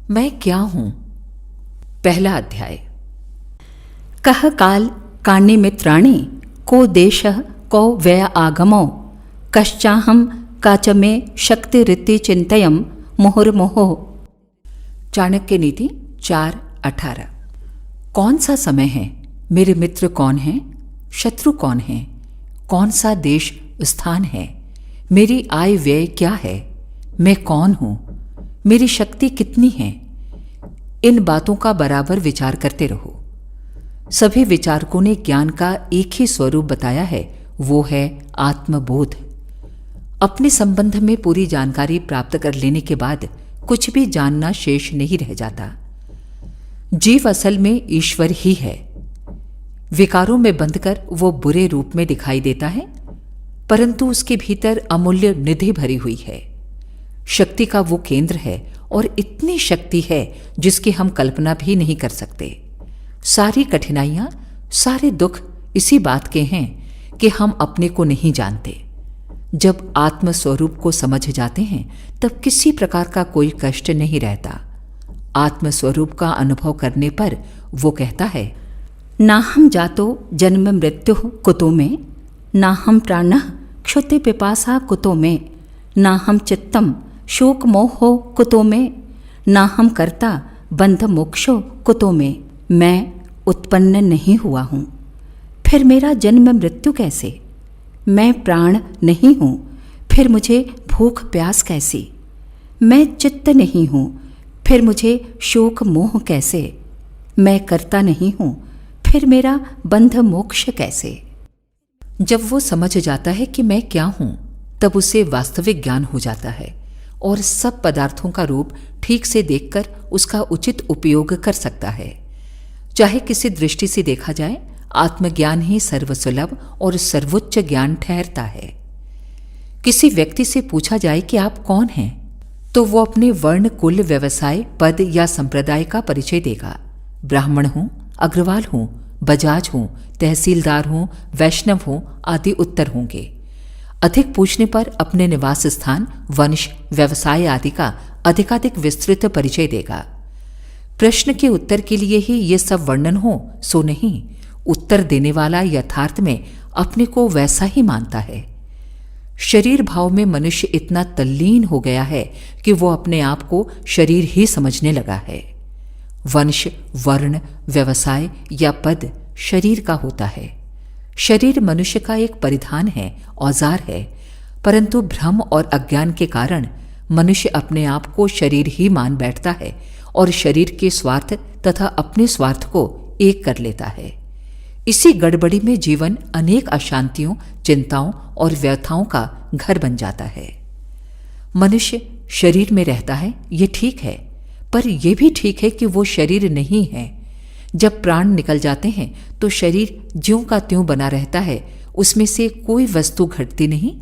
मैं क्या हूं? पहला अध्याय। कह काल काण्य मित्राणि को देशः को व्यय आगमो कश्चाहम काच में शक्तिरिति चिंतयम मुहुर्मुहुः। चाणक्य नीति 4:18। कौन सा समय है? मेरे मित्र कौन हैं? शत्रु कौन हैं? कौन सा देश स्थान है? मेरी आय व्यय क्या है? मैं कौन हूं? मेरी शक्ति कितनी है? इन बातों का बराबर विचार करते रहो। सभी विचारकों ने ज्ञान का एक ही स्वरूप बताया है, वो है आत्मबोध। अपने संबंध में पूरी जानकारी प्राप्त कर लेने के बाद कुछ भी जानना शेष नहीं रह जाता। जीव असल में ईश्वर ही है। विकारों में बंधकर वो बुरे रूप में दिखाई देता है, परंतु उसके भीतर अमूल्य निधि भरी हुई है। शक्ति का वो केंद्र है और इतनी शक्ति है जिसकी हम कल्पना भी नहीं कर सकते। सारी कठिनाइयां, सारे दुख इसी बात के हैं कि हम अपने को नहीं जानते। जब आत्म स्वरूप को समझ जाते हैं तब किसी प्रकार का कोई कष्ट नहीं रहता। आत्म स्वरूप का अनुभव करने पर वो कहता है, ना हम जातो जन्म मृत्यु कुतो में, ना हम प्राणः क्षुति पिपासा कुतो में, ना हम चित्तम शोक मोहो कुतो में, ना हम कर्ता बंध मोक्षो कुतो में। मैं उत्पन्न नहीं हुआ हूँ, फिर मेरा जन्म मृत्यु कैसे? मैं प्राण नहीं हूँ, फिर मुझे भूख प्यास कैसी? मैं चित्त नहीं हूँ, फिर मुझे शोक मोह कैसे? मैं कर्ता नहीं हूँ, फिर मेरा बंध मोक्ष कैसे? जब वो समझ जाता है कि मैं क्या हूँ, तब उसे वास्तविक ज्ञान हो जाता है और सब पदार्थों का रूप ठीक से देखकर उसका उचित उपयोग कर सकता है। चाहे किसी दृष्टि से देखा जाए, आत्मज्ञान ही सर्वसुलभ और सर्वोच्च ज्ञान ठहरता है। किसी व्यक्ति से पूछा जाए कि आप कौन हैं, तो वो अपने वर्ण, कुल, व्यवसाय, पद या संप्रदाय का परिचय देगा। ब्राह्मण हूं, अग्रवाल हूं, बजाज हूं, तहसीलदार हूं, वैष्णव हूं आदि उत्तर होंगे। अधिक पूछने पर अपने निवास स्थान, वंश, व्यवसाय आदि का अधिकाधिक विस्तृत परिचय देगा। प्रश्न के उत्तर के लिए ही ये सब वर्णन हो सो नहीं, उत्तर देने वाला यथार्थ में अपने को वैसा ही मानता है। शरीर भाव में मनुष्य इतना तल्लीन हो गया है कि वो अपने आप को शरीर ही समझने लगा है। वंश, वर्ण, व्यवसाय या पद शरीर का होता है। शरीर मनुष्य का एक परिधान है, औजार है, परंतु भ्रम और अज्ञान के कारण मनुष्य अपने आप को शरीर ही मान बैठता है और शरीर के स्वार्थ तथा अपने स्वार्थ को एक कर लेता है। इसी गड़बड़ी में जीवन अनेक अशांतियों, चिंताओं और व्यथाओं का घर बन जाता है। मनुष्य शरीर में रहता है, ये ठीक है, पर यह भी ठीक है कि वो शरीर नहीं है। जब प्राण निकल जाते हैं तो शरीर ज्यों का त्यों बना रहता है, उसमें से कोई वस्तु घटती नहीं,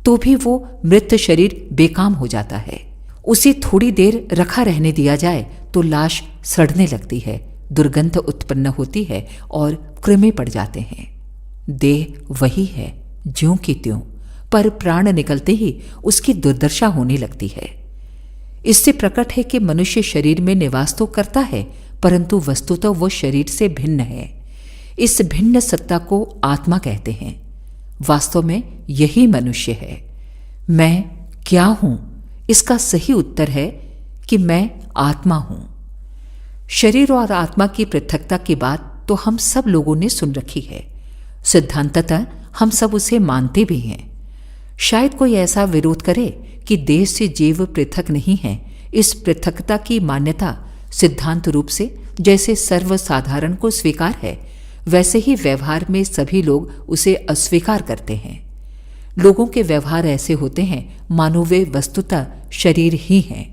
तो भी वो मृत शरीर बेकाम हो जाता है। उसे थोड़ी देर रखा रहने दिया जाए तो लाश सड़ने लगती है, दुर्गंध उत्पन्न होती है और कृमि पड़ जाते हैं। देह वही है ज्यों की त्यों, पर प्राण निकलते ही उसकी दुर्दशा होने लगती है। इससे प्रकट है कि मनुष्य शरीर में निवास तो करता है, परंतु वस्तुतः वो शरीर से भिन्न है। इस भिन्न सत्ता को आत्मा कहते हैं। वास्तव में यही मनुष्य है। मैं क्या हूं? इसका सही उत्तर है कि मैं आत्मा हूं। शरीर और आत्मा की पृथकता की बात तो हम सब लोगों ने सुन रखी है। सिद्धांततः हम सब उसे मानते भी हैं। शायद कोई ऐसा विरोध करे कि देह से जीव पृथक नहीं है। इस पृथकता की मान्यता सिद्धांत रूप से जैसे सर्वसाधारण को स्वीकार है, वैसे ही व्यवहार में सभी लोग उसे अस्वीकार करते हैं। लोगों के व्यवहार ऐसे होते हैं मानो वे वस्तुतः शरीर ही हैं।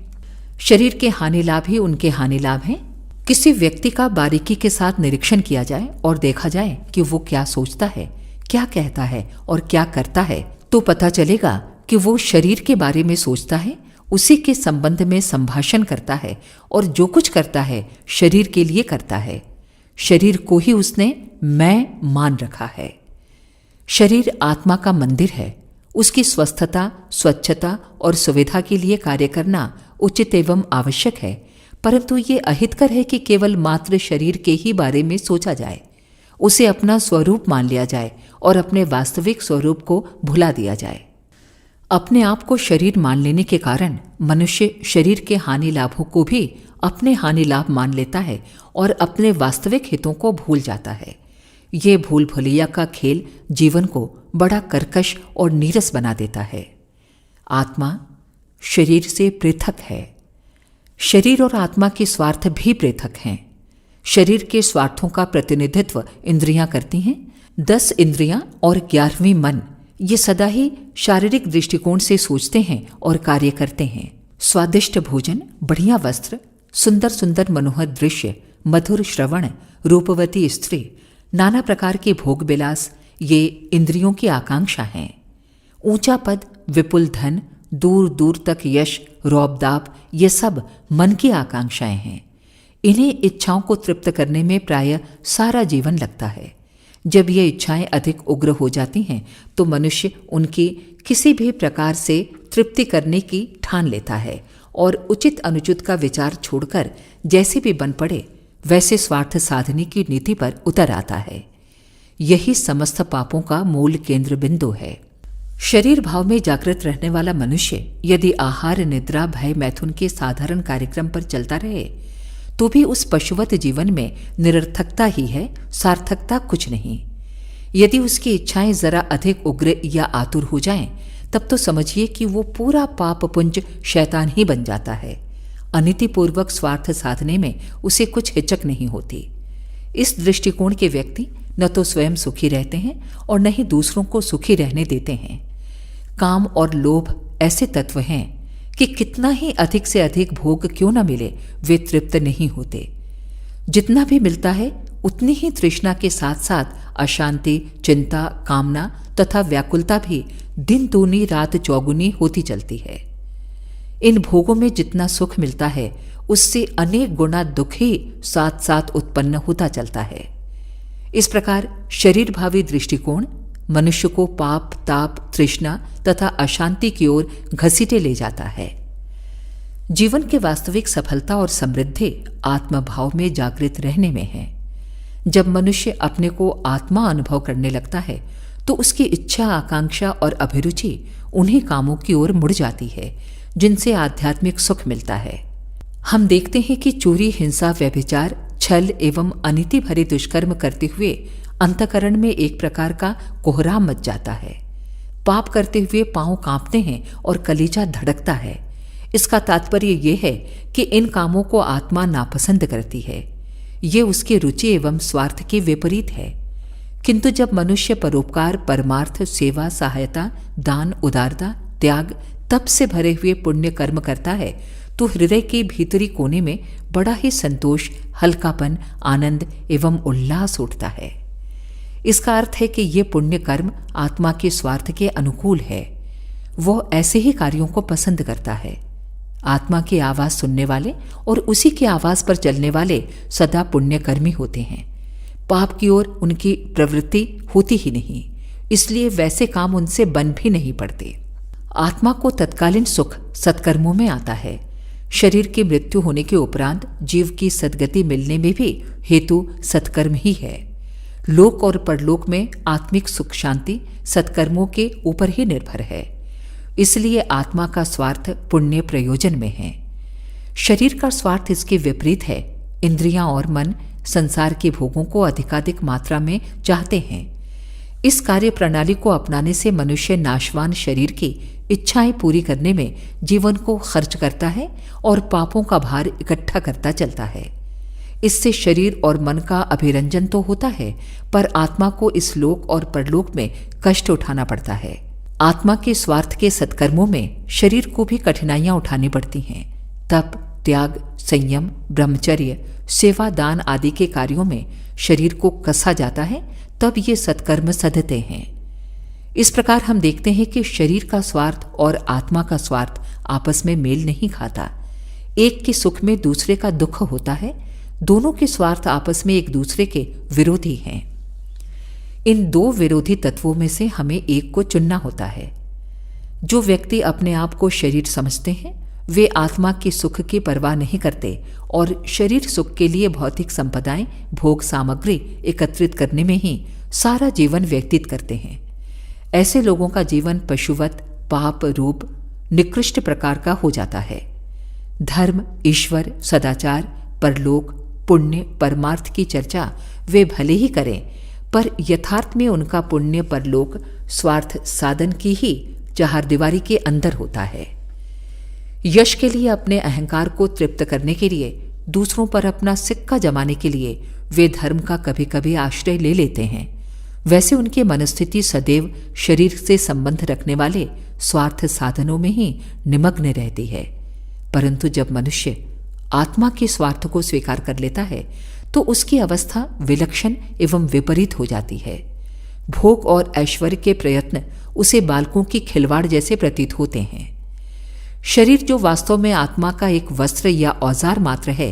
शरीर के हानि लाभ ही उनके हानि लाभ हैं। किसी व्यक्ति का बारीकी के साथ निरीक्षण किया जाए और देखा जाए कि वो क्या सोचता है, क्या कहता है और क्या करता है, तो पता चलेगा कि वो शरीर के बारे में सोचता है, उसी के संबंध में संभाषण करता है और जो कुछ करता है शरीर के लिए करता है। शरीर को ही उसने मैं मान रखा है। शरीर आत्मा का मंदिर है। उसकी स्वस्थता, स्वच्छता और सुविधा के लिए कार्य करना उचित एवं आवश्यक है, परंतु ये अहितकर है कि केवल मात्र शरीर के ही बारे में सोचा जाए, उसे अपना स्वरूप मान लिया जाए और अपने वास्तविक स्वरूप को भुला दिया जाए। अपने आप को शरीर मान लेने के कारण मनुष्य शरीर के हानि लाभों को भी अपने हानि लाभ मान लेता है और अपने वास्तविक हितों को भूल जाता है। ये भूल भुलैया का खेल जीवन को बड़ा कर्कश और नीरस बना देता है। आत्मा शरीर से पृथक है। शरीर और आत्मा के स्वार्थ भी पृथक हैं। शरीर के स्वार्थों का प्रतिनिधित्व इंद्रियां करती हैं। 10 इंद्रियां और 11वीं मन, ये सदा ही शारीरिक दृष्टिकोण से सोचते हैं और कार्य करते हैं। स्वादिष्ट भोजन, बढ़िया वस्त्र, सुंदर सुंदर मनोहर दृश्य, मधुर श्रवण, रूपवती स्त्री, नाना प्रकार के भोग विलास, ये इंद्रियों की आकांक्षा हैं। ऊंचा पद, विपुल धन, दूर दूर तक यश, रौब-दाब, ये सब मन की आकांक्षाएं हैं। इन्हीं इच्छाओं को तृप्त करने में प्रायः सारा जीवन लगता है। जब ये इच्छाएं अधिक उग्र हो जाती हैं तो मनुष्य उनकी किसी भी प्रकार से तृप्ति करने की ठान लेता है और उचित अनुचित का विचार छोड़कर जैसे भी बन पड़े वैसे स्वार्थ साधने की नीति पर उतर आता है। यही समस्त पापों का मूल केंद्र बिंदु है। शरीर भाव में जागृत रहने वाला मनुष्य यदि आहार, निद्रा, भय, मैथुन के साधारण कार्यक्रम पर चलता रहे तो भी उस पशुवत जीवन में निरर्थकता ही है, सार्थकता कुछ नहीं। यदि उसकी इच्छाएं जरा अधिक उग्र या आतुर हो जाएं, तब तो समझिए कि वो पूरा पाप पुंज शैतान ही बन जाता है। अनीतिपूर्वक स्वार्थ साधने में उसे कुछ हिचक नहीं होती। इस दृष्टिकोण के व्यक्ति न तो स्वयं सुखी रहते हैं और न ही दूसरों को सुखी रहने देते हैं। काम और लोभ ऐसे तत्व हैं कि कितना ही अधिक से अधिक भोग क्यों न मिले, वे तृप्त नहीं होते। जितना भी मिलता है उतनी ही तृष्णा के साथ साथ अशांति, चिंता, कामना तथा व्याकुलता भी दिन दूनी रात चौगुनी होती चलती है। इन भोगों में जितना सुख मिलता है उससे अनेक गुना दुख ही साथ साथ उत्पन्न होता चलता है। इस प्रकार शरीर भावी दृष्टिकोण मनुष्य को पाप, ताप, तृष्णा तथा अशांति की ओर घसीटे ले जाता है। जीवन की वास्तविक सफलता और समृद्धि आत्मभाव में जागृत रहने में है। जब मनुष्य अपने को आत्मा अनुभव करने लगता है तो उसकी इच्छा, आकांक्षा और अभिरुचि उन्हीं कामों की ओर मुड़ जाती है जिनसे आध्यात्मिक सुख मिलता है। हम देखते हैं कि चोरी, हिंसा, व्यभिचार, छल एवं अनीति भरे दुष्कर्म करते हुए अंतःकरण में एक प्रकार का कोहराम मच जाता है। पाप करते हुए पांव कांपते हैं और कलेजा धड़कता है। इसका तात्पर्य यह है कि इन कामों को आत्मा नापसंद करती है। ये उसकी रुचि एवं स्वार्थ के विपरीत है। किंतु जब मनुष्य परोपकार, परमार्थ, सेवा, सहायता, दान, उदारता, त्याग, तप से भरे हुए पुण्य कर्म करता है तो हृदय के भीतरी कोने में बड़ा ही संतोष, हल्कापन, आनंद एवं उल्लास उठता है। इसका अर्थ है कि ये पुण्य कर्म आत्मा के स्वार्थ के अनुकूल है। वो ऐसे ही कार्यों को पसंद करता है। आत्मा की आवाज सुनने वाले और उसी की आवाज पर चलने वाले सदा पुण्यकर्मी होते हैं। पाप की ओर उनकी प्रवृत्ति होती ही नहीं, इसलिए वैसे काम उनसे बन भी नहीं पड़ते। आत्मा को तत्कालीन सुख सत्कर्मों में आता है। शरीर की मृत्यु होने के उपरांत जीव की सद्गति मिलने में भी हेतु सत्कर्म ही है। लोक और परलोक में आत्मिक सुख शांति सत्कर्मों के ऊपर ही निर्भर है। इसलिए आत्मा का स्वार्थ पुण्य प्रयोजन में है। शरीर का स्वार्थ इसके विपरीत है। इंद्रियां और मन संसार के भोगों को अधिकाधिक मात्रा में चाहते हैं। इस कार्य प्रणाली को अपनाने से मनुष्य नाशवान शरीर की इच्छाएं पूरी करने में जीवन को खर्च करता है और पापों का भार इकट्ठा करता चलता है। इससे शरीर और मन का अभिरंजन तो होता है, पर आत्मा को इस लोक और परलोक में कष्ट उठाना पड़ता है। आत्मा के स्वार्थ के सत्कर्मों में शरीर को भी कठिनाइयां उठानी पड़ती हैं। तप, त्याग, संयम, ब्रह्मचर्य, सेवा, दान आदि के कार्यों में शरीर को कसा जाता है, तब ये सत्कर्म सधते हैं। इस प्रकार हम देखते हैं कि शरीर का स्वार्थ और आत्मा का स्वार्थ आपस में मेल नहीं खाता। एक के सुख में दूसरे का दुख होता है। दोनों के स्वार्थ आपस में एक दूसरे के विरोधी हैं। इन दो विरोधी तत्वों में से हमें एक को चुनना होता है। जो व्यक्ति अपने आप को शरीर समझते हैं वे आत्मा के सुख की परवाह नहीं करते और शरीर सुख के लिए भौतिक संपदाएं, भोग सामग्री एकत्रित करने में ही सारा जीवन व्यतीत करते हैं। ऐसे लोगों का जीवन पशुवत, पाप रूप, निकृष्ट प्रकार का हो जाता है। धर्म, ईश्वर, सदाचार, परलोक, पुण्य, परमार्थ की चर्चा वे भले ही करें, पर यथार्थ में उनका पुण्य परलोक स्वार्थ साधन की ही चहारदीवारी के अंदर होता है। यश के लिए, अपने अहंकार को तृप्त करने के लिए, दूसरों पर अपना सिक्का जमाने के लिए वे धर्म का कभी कभी आश्रय ले लेते हैं। वैसे उनकी मनस्थिति सदैव शरीर से संबंध रखने वाले स्वार्थ साधनों में ही निमग्न रहती है। परंतु जब मनुष्य आत्मा के स्वार्थ को स्वीकार कर लेता है तो उसकी अवस्था विलक्षण एवं विपरीत हो जाती है। भोग और ऐश्वर्य के प्रयत्न उसे बालकों की खिलवाड़ जैसे प्रतीत होते हैं। शरीर जो वास्तव में आत्मा का एक वस्त्र या औजार मात्र है,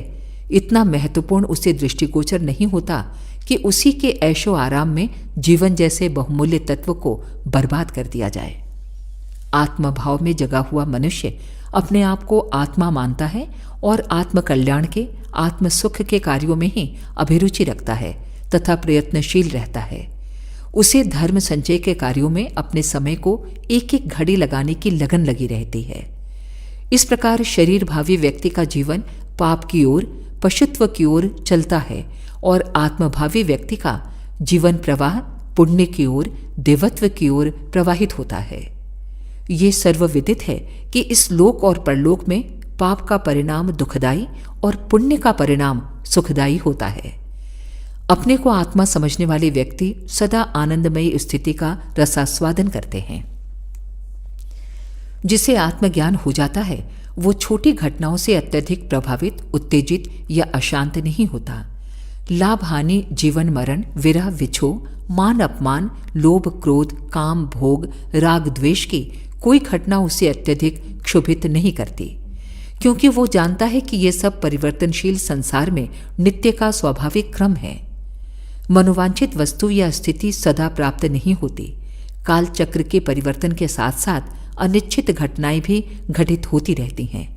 इतना महत्वपूर्ण उसे दृष्टिगोचर नहीं होता कि उसी के ऐशो आराम में जीवन जैसे बहुमूल्य तत्व को बर्बाद कर दिया जाए। आत्मभाव में जगा हुआ मनुष्य अपने आप को आत्मा मानता है और आत्म कल्याण के, आत्म सुख के कार्यों में ही अभिरुचि रखता है तथा प्रयत्नशील रहता है। उसे धर्म संचय के कार्यों में अपने समय को एक एक घड़ी लगाने की लगन लगी रहती है। इस प्रकार शरीर भावी व्यक्ति का जीवन पाप की ओर, पशुत्व की ओर चलता है और आत्मभावी व्यक्ति का जीवन प्रवाह पुण्य की ओर, देवत्व की ओर प्रवाहित होता है। ये सर्वविदित है कि इस लोक और परलोक में पाप का परिणाम दुखदायी और पुण्य का परिणाम सुखदायी होता है। अपने को आत्मा समझने वाले व्यक्ति सदा आनंदमयी स्थिति का रसास्वादन करते हैं। जिसे आत्मज्ञान हो जाता है वो छोटी घटनाओं से अत्यधिक प्रभावित, उत्तेजित या अशांत नहीं होता। लाभ हानि, जीवन मरण, विरह विछोह, मान अपमान, लोभ क्रोध, काम भोग, राग द्वेष की कोई घटना उसे अत्यधिक क्षुभित नहीं करती, क्योंकि वो जानता है कि ये सब परिवर्तनशील संसार में नित्य का स्वाभाविक क्रम है। मनोवांछित वस्तु या स्थिति सदा प्राप्त नहीं होती। काल चक्र के परिवर्तन के साथ साथ अनिश्चित घटनाएं भी घटित होती रहती हैं।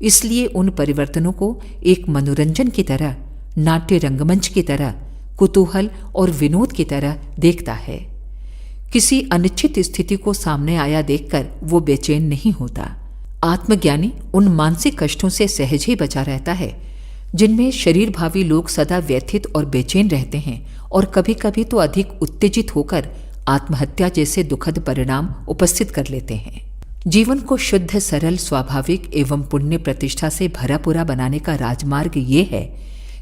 इसलिए उन परिवर्तनों को एक मनोरंजन की तरह, नाट्य रंगमंच की तरह, कुतूहल और विनोद की तरह देखता है। किसी अनिश्चित स्थिति को सामने आया देखकर वो बेचैन नहीं होता। आत्मज्ञानी उन मानसिक कष्टों से सहज ही बचा रहता है जिनमें शरीर भावी लोग सदा व्यथित और बेचैन रहते हैं और कभी कभी तो अधिक उत्तेजित होकर आत्महत्या जैसे दुखद परिणाम उपस्थित कर लेते हैं। जीवन को शुद्ध, सरल, स्वाभाविक एवं पुण्य प्रतिष्ठा से भरा पूरा बनाने का राजमार्ग ये है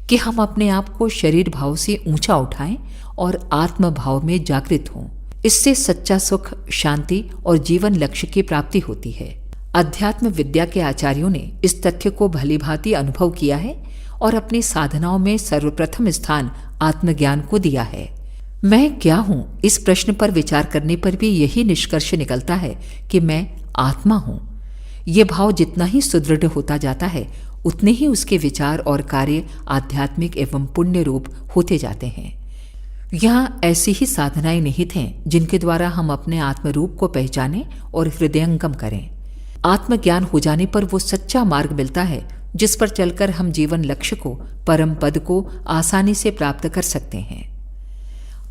कि हम अपने आप को शरीर भाव से ऊंचा उठाएं और आत्म भाव में जागृत हों। इससे सच्चा सुख, शांति और जीवन लक्ष्य की प्राप्ति होती है। अध्यात्म विद्या के आचार्यों ने इस तथ्य को भलीभांति अनुभव किया है और अपनी साधनाओं में सर्वप्रथम स्थान आत्मज्ञान को दिया है। मैं क्या हूं, इस प्रश्न पर विचार करने पर भी यही निष्कर्ष निकलता है कि मैं आत्मा हूं। ये भाव जितना ही सुदृढ़ होता जाता है उतने ही उसके विचार और कार्य आध्यात्मिक एवं पुण्य रूप होते जाते हैं। यहाँ ऐसी ही साधनाएं निहित हैं जिनके द्वारा हम अपने आत्मरूप को पहचानें और हृदयंगम करें। आत्मज्ञान हो जाने पर वो सच्चा मार्ग मिलता है जिस पर चलकर हम जीवन लक्ष्य को, परम पद को आसानी से प्राप्त कर सकते हैं।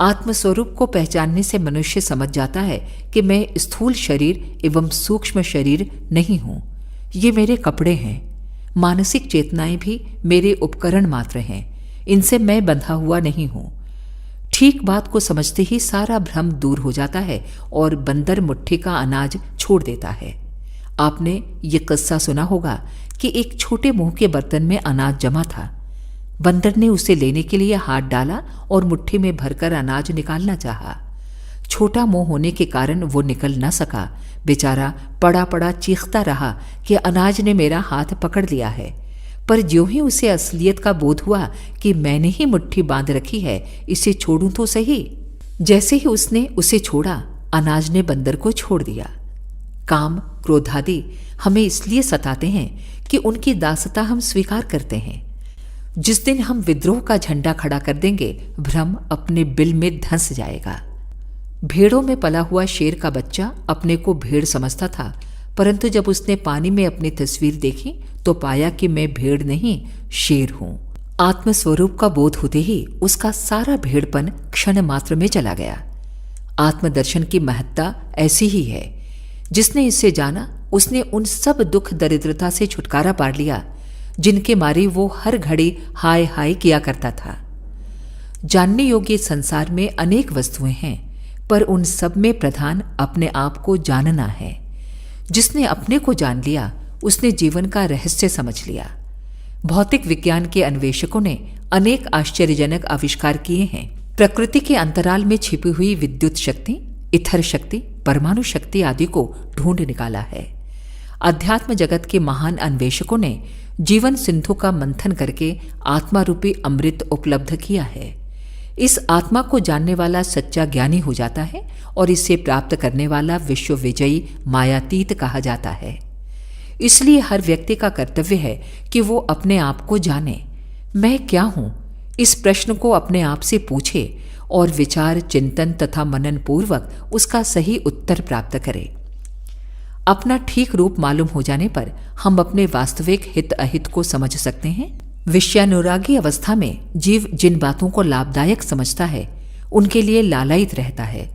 आत्मस्वरूप को पहचानने से मनुष्य समझ जाता है कि मैं स्थूल शरीर एवं सूक्ष्म शरीर नहीं हूं। ये मेरे कपड़े हैं। मानसिक चेतनाएं भी मेरे उपकरण मात्र हैं। इनसे मैं बंधा हुआ नहीं हूं। ठीक बात को समझते ही सारा भ्रम दूर हो जाता है और बंदर मुट्ठी का अनाज छोड़ देता है। आपने ये किस्सा सुना होगा कि एक छोटे मुंह के बर्तन में अनाज जमा था। बंदर ने उसे लेने के लिए हाथ डाला और मुट्ठी में भरकर अनाज निकालना चाहा। छोटा मुंह होने के कारण वो निकल न सका। बेचारा पड़ा पड़ा चीखता रहा कि अनाज ने मेरा हाथ पकड़ लिया है। पर ज्यों ही उसे असलियत का बोध हुआ कि मैंने ही मुट्ठी बांध रखी है, इसे छोड़ूं तो सही। जैसे ही उसने उसे छोड़ा, अनाज ने बंदर को छोड़ दिया। काम, क्रोध आदि हमें इसलिए सताते हैं कि उनकी दासता हम स्वीकार करते हैं। जिस दिन हम विद्रोह का झंडा खड़ा कर देंगे, भ्रम अपने बिल में धंस जाएगा। भेड़ों में पला हुआ शेर का बच्चा अपने को भेड़ समझता था, परंतु जब उसने पानी में अपनी तस्वीर देखी तो पाया कि मैं भेड़ नहीं, शेर हूं। आत्मस्वरूप का बोध होते ही उसका सारा भेड़पन क्षण मात्र में चला गया। आत्मदर्शन की महत्ता ऐसी ही है। जिसने इसे जाना उसने उन सब दुख दरिद्रता से छुटकारा पा लिया जिनके मारे वो हर घड़ी हाय हाय किया करता था। जानने योग्य संसार में अनेक वस्तुएं हैं, पर उन सब में प्रधान अपने आप को जानना है। जिसने अपने को जान लिया उसने जीवन का रहस्य समझ लिया। भौतिक विज्ञान के अन्वेषकों ने अनेक आश्चर्यजनक आविष्कार किए हैं। प्रकृति के अंतराल में छिपी हुई विद्युत शक्ति, इथर शक्ति, परमाणु शक्ति आदि को ढूंढ निकाला है। अध्यात्म जगत के महान अन्वेषकों ने जीवन सिंधु का मंथन करके आत्मा रूपी अमृत उपलब्ध किया है। इस आत्मा को जानने वाला सच्चा ज्ञानी हो जाता है और इसे प्राप्त करने वाला विश्व विजयी मायातीत कहा जाता है। इसलिए हर व्यक्ति का कर्तव्य है कि वो अपने आप को जाने। मैं क्या हूं? इस प्रश्न को अपने आप से पूछे और विचार, चिंतन तथा मनन पूर्वक उसका सही उत्तर प्राप्त करे। अपना ठीक रूप मालूम हो जाने पर हम अपने वास्तविक हित अहित को समझ सकते हैं। विषयानुरागी अवस्था में जीव जिन बातों को लाभदायक समझता है उनके लिए लालायित रहता है।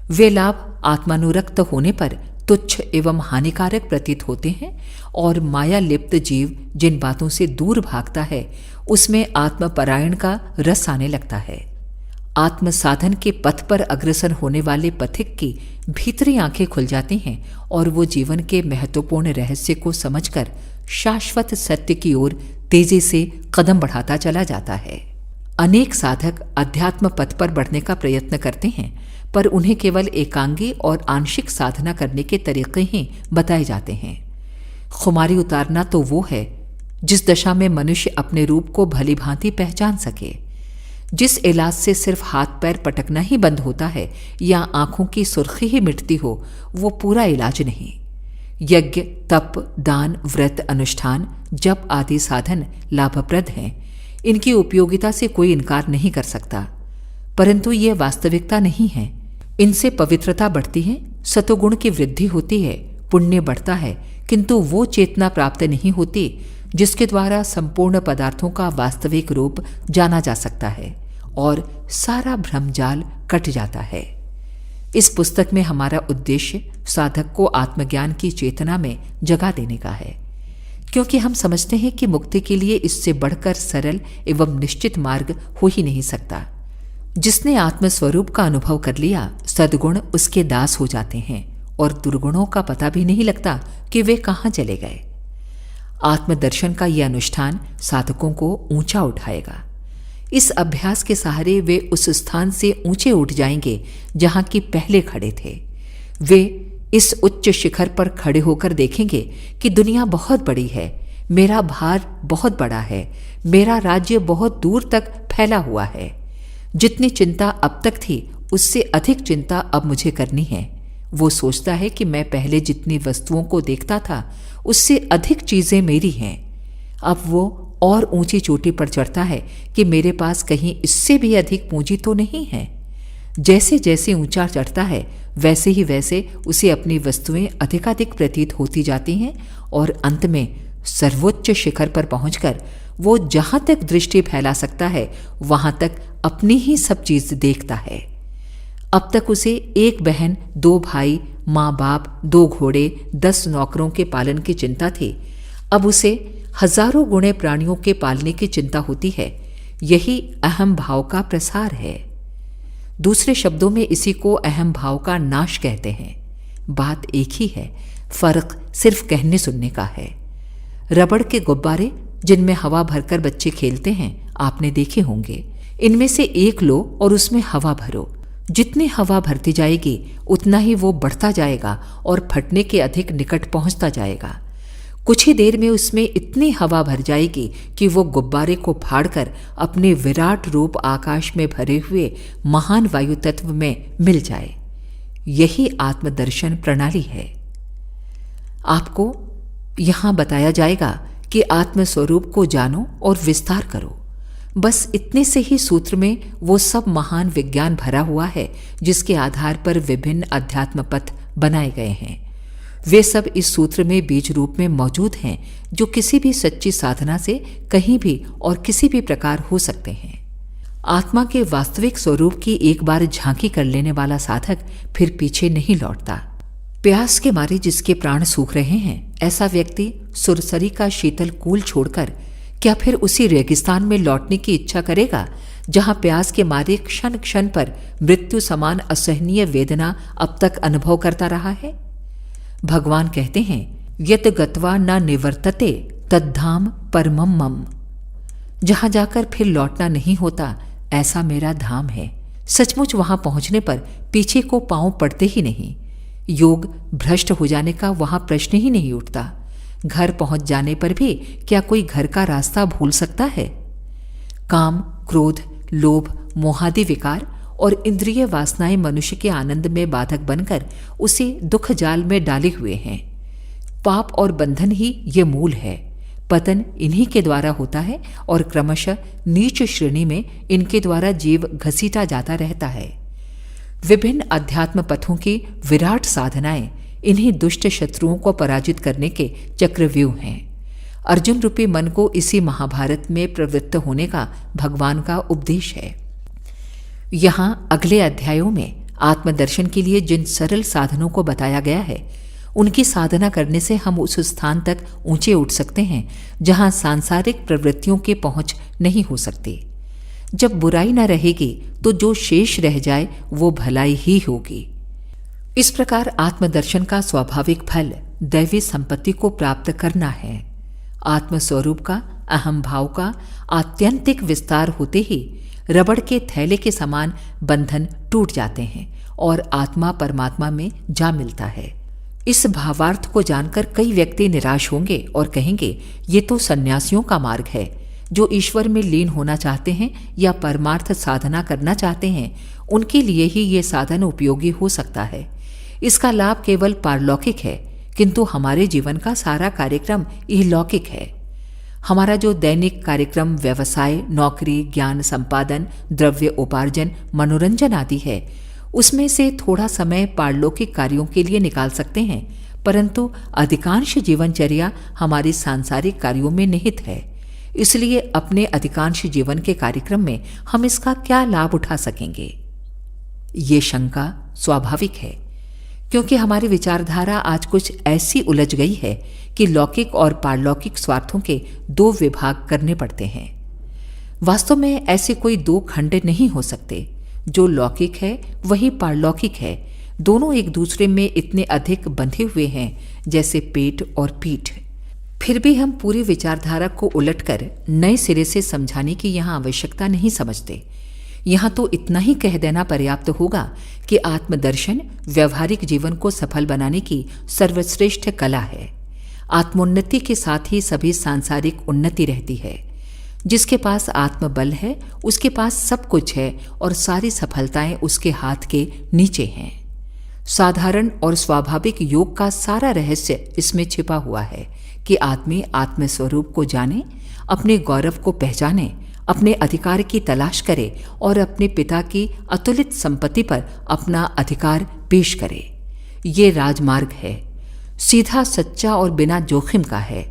वे लाभ आत्मानुरक्त होने पर तुच्छ एवं हानिकारक प्रतीत होते हैं और माया लिप्त जीव जिन बातों से दूर भागता है उसमें आत्मपरायण का रस आने लगता है। आत्म साधन के पथ पर अग्रसर होने वाले पथिक की भीतरी आंखें खुल जाती हैं और वो जीवन के महत्वपूर्ण रहस्य को समझकर शाश्वत सत्य की ओर तेजी से कदम बढ़ाता चला जाता है। अनेक साधक अध्यात्म पथ पर बढ़ने का प्रयत्न करते हैं, पर उन्हें केवल एकांगी और आंशिक साधना करने के तरीके ही बताए जाते हैं। खुमारी उतारना तो वो है जिस दशा में मनुष्य अपने रूप को भली भांति पहचान सके। जिस इलाज से सिर्फ हाथ पैर पटकना ही बंद होता है या आंखों की सुर्खी ही मिटती हो, वो पूरा इलाज नहीं। यज्ञ, तप, दान, व्रत, अनुष्ठान, जप आदि साधन लाभप्रद हैं। इनकी उपयोगिता से कोई इनकार नहीं कर सकता, परंतु ये वास्तविकता नहीं है। इनसे पवित्रता बढ़ती है, सतोगुण की वृद्धि होती है, पुण्य बढ़ता है, किंतु वो चेतना प्राप्त नहीं होती जिसके द्वारा संपूर्ण पदार्थों का वास्तविक रूप जाना जा सकता है और सारा भ्रमजाल कट जाता है। इस पुस्तक में हमारा उद्देश्य साधक को आत्मज्ञान की चेतना में जगा देने का है, क्योंकि हम समझते हैं कि मुक्ति के लिए इससे बढ़कर सरल एवं निश्चित मार्ग हो ही नहीं सकता। जिसने आत्मस्वरूप का अनुभव कर लिया, सद्गुण उसके दास हो जाते हैं और दुर्गुणों का पता भी नहीं लगता कि वे कहाँ चले गए। आत्मदर्शन का यह अनुष्ठान साधकों को ऊंचा उठाएगा। इस अभ्यास के सहारे वे उस स्थान से ऊंचे उठ जाएंगे जहां कि पहले खड़े थे। वे इस उच्च शिखर पर खड़े होकर देखेंगे कि दुनिया बहुत बड़ी है, मेरा भार बहुत बड़ा है, मेरा राज्य बहुत दूर तक फैला हुआ है। जितनी चिंता अब तक थी उससे अधिक चिंता अब मुझे करनी है। वो सोचता है कि मैं पहले जितनी वस्तुओं को देखता था उससे अधिक चीजें मेरी हैं। अब वो और ऊंची चोटी पर चढ़ता है कि मेरे पास कहीं इससे भी अधिक पूंजी तो नहीं है। जैसे जैसे ऊंचा चढ़ता है वैसे ही वैसे उसे अपनी वस्तुएं अधिकाधिक प्रतीत होती जाती हैं और अंत में सर्वोच्च शिखर पर पहुंचकर वो जहां तक दृष्टि फैला सकता है वहां तक अपनी ही सब चीज देखता है। अब तक उसे एक बहन, 2 भाई, माँ बाप, 2 घोड़े, 10 नौकरों के पालन की चिंता थी। अब उसे हजारों गुणे प्राणियों के पालने की चिंता होती है। यही अहम भाव का प्रसार है। दूसरे शब्दों में इसी को अहम भाव का नाश कहते हैं। बात एक ही है, फर्क सिर्फ कहने सुनने का है। रबड़ के गुब्बारे जिनमें हवा भरकर बच्चे खेलते हैं आपने देखे होंगे। इनमें से एक लो और उसमें हवा भरो। जितनी हवा भरती जाएगी उतना ही वो बढ़ता जाएगा और फटने के अधिक निकट पहुंचता जाएगा। कुछ ही देर में उसमें इतनी हवा भर जाएगी कि वो गुब्बारे को फाड़कर अपने विराट रूप आकाश में भरे हुए महान वायु तत्व में मिल जाए। यही आत्मदर्शन प्रणाली है। आपको यहां बताया जाएगा कि आत्मस्वरूप को जानो और विस्तार करो। बस इतने से ही सूत्र में वो सब महान विज्ञान भरा हुआ है जिसके आधार पर विभिन्न अध्यात्म पथ बनाए गए हैं। वे सब इस सूत्र में बीज रूप में मौजूद हैं, जो किसी भी सच्ची साधना से कहीं भी और किसी भी प्रकार हो सकते हैं। आत्मा के वास्तविक स्वरूप की एक बार झांकी कर लेने वाला साधक फिर पीछे नहीं लौटता। प्यास के मारे जिसके प्राण सूख रहे हैं, ऐसा व्यक्ति सुरसरी का शीतल कूल छोड़कर क्या फिर उसी रेगिस्तान में लौटने की इच्छा करेगा, जहां प्यास के मारे क्षण क्षण पर मृत्यु समान असहनीय वेदना अब तक अनुभव करता रहा है? भगवान कहते हैं, यत गत्वा न निवर्तते तद्धाम परमम मम। जहां जाकर फिर लौटना नहीं होता, ऐसा मेरा धाम है। सचमुच वहां पहुंचने पर पीछे को पांव पड़ते ही नहीं। योग भ्रष्ट हो जाने का वहां प्रश्न ही नहीं उठता। घर पहुंच जाने पर भी क्या कोई घर का रास्ता भूल सकता है? काम, क्रोध, लोभ, मोहादि विकार और इंद्रिय वासनाएं मनुष्य के आनंद में बाधक बनकर उसे दुख जाल में डाले हुए हैं। पाप और बंधन ही ये मूल है। पतन इन्हीं के द्वारा होता है और क्रमशः नीच श्रेणी में इनके द्वारा जीव घसीटा जाता रहता है। विभिन्न अध्यात्म पथों की विराट साधनाएं इन्हीं दुष्ट शत्रुओं को पराजित करने के चक्रव्यूह हैं। अर्जुन रूपी मन को इसी महाभारत में प्रवृत्त होने का भगवान का उपदेश है। यहां अगले अध्यायों में आत्मदर्शन के लिए जिन सरल साधनों को बताया गया है, उनकी साधना करने से हम उस स्थान तक ऊंचे उठ सकते हैं जहां सांसारिक प्रवृत्तियों की पहुंच नहीं हो सकती। जब बुराई न रहेगी तो जो शेष रह जाए वो भलाई ही होगी। इस प्रकार आत्मदर्शन का स्वाभाविक फल दैवी संपत्ति को प्राप्त करना है। आत्मस्वरूप का, अहम भाव का आत्यंतिक विस्तार होते ही रबड़ के थैले के समान बंधन टूट जाते हैं और आत्मा परमात्मा में जा मिलता है। इस भावार्थ को जानकर कई व्यक्ति निराश होंगे और कहेंगे, ये तो सन्यासियों का मार्ग है। जो ईश्वर में लीन होना चाहते हैं या परमार्थ साधना करना चाहते हैं, उनके लिए ही ये साधन उपयोगी हो सकता है। इसका लाभ केवल पारलौकिक है, किंतु हमारे जीवन का सारा कार्यक्रम इहलौकिक है। हमारा जो दैनिक कार्यक्रम व्यवसाय, नौकरी, ज्ञान संपादन, द्रव्य उपार्जन, मनोरंजन आदि है, उसमें से थोड़ा समय पारलौकिक कार्यों के लिए निकाल सकते हैं, परंतु अधिकांश जीवनचर्या हमारी सांसारिक कार्यों में निहित है। इसलिए अपने अधिकांश जीवन के कार्यक्रम में हम इसका क्या लाभ उठा सकेंगे? ये शंका स्वाभाविक है, क्योंकि हमारी विचारधारा आज कुछ ऐसी उलझ गई है कि लौकिक और पारलौकिक स्वार्थों के दो विभाग करने पड़ते हैं। वास्तव में ऐसे कोई दो खंड नहीं हो सकते। जो लौकिक है वही पारलौकिक है। दोनों एक दूसरे में इतने अधिक बंधे हुए हैं जैसे पेट और पीठ। फिर भी हम पूरी विचारधारा को उलटकर नए सिरे से समझाने की यहाँ आवश्यकता नहीं समझते। यहाँ तो इतना ही कह देना पर्याप्त होगा कि आत्मदर्शन व्यवहारिक जीवन को सफल बनाने की सर्वश्रेष्ठ कला है। आत्मोन्नति के साथ ही सभी सांसारिक उन्नति रहती है। जिसके पास आत्मबल है उसके पास सब कुछ है और सारी सफलताएं उसके हाथ के नीचे हैं। साधारण और स्वाभाविक योग का सारा रहस्य इसमें छिपा हुआ है कि आदमी आत्मस्वरूप को जाने, अपने गौरव को पहचाने, अपने अधिकार की तलाश करे और अपने पिता की अतुलित संपत्ति पर अपना अधिकार पेश करे। ये राजमार्ग है, सीधा, सच्चा और बिना जोखिम का है।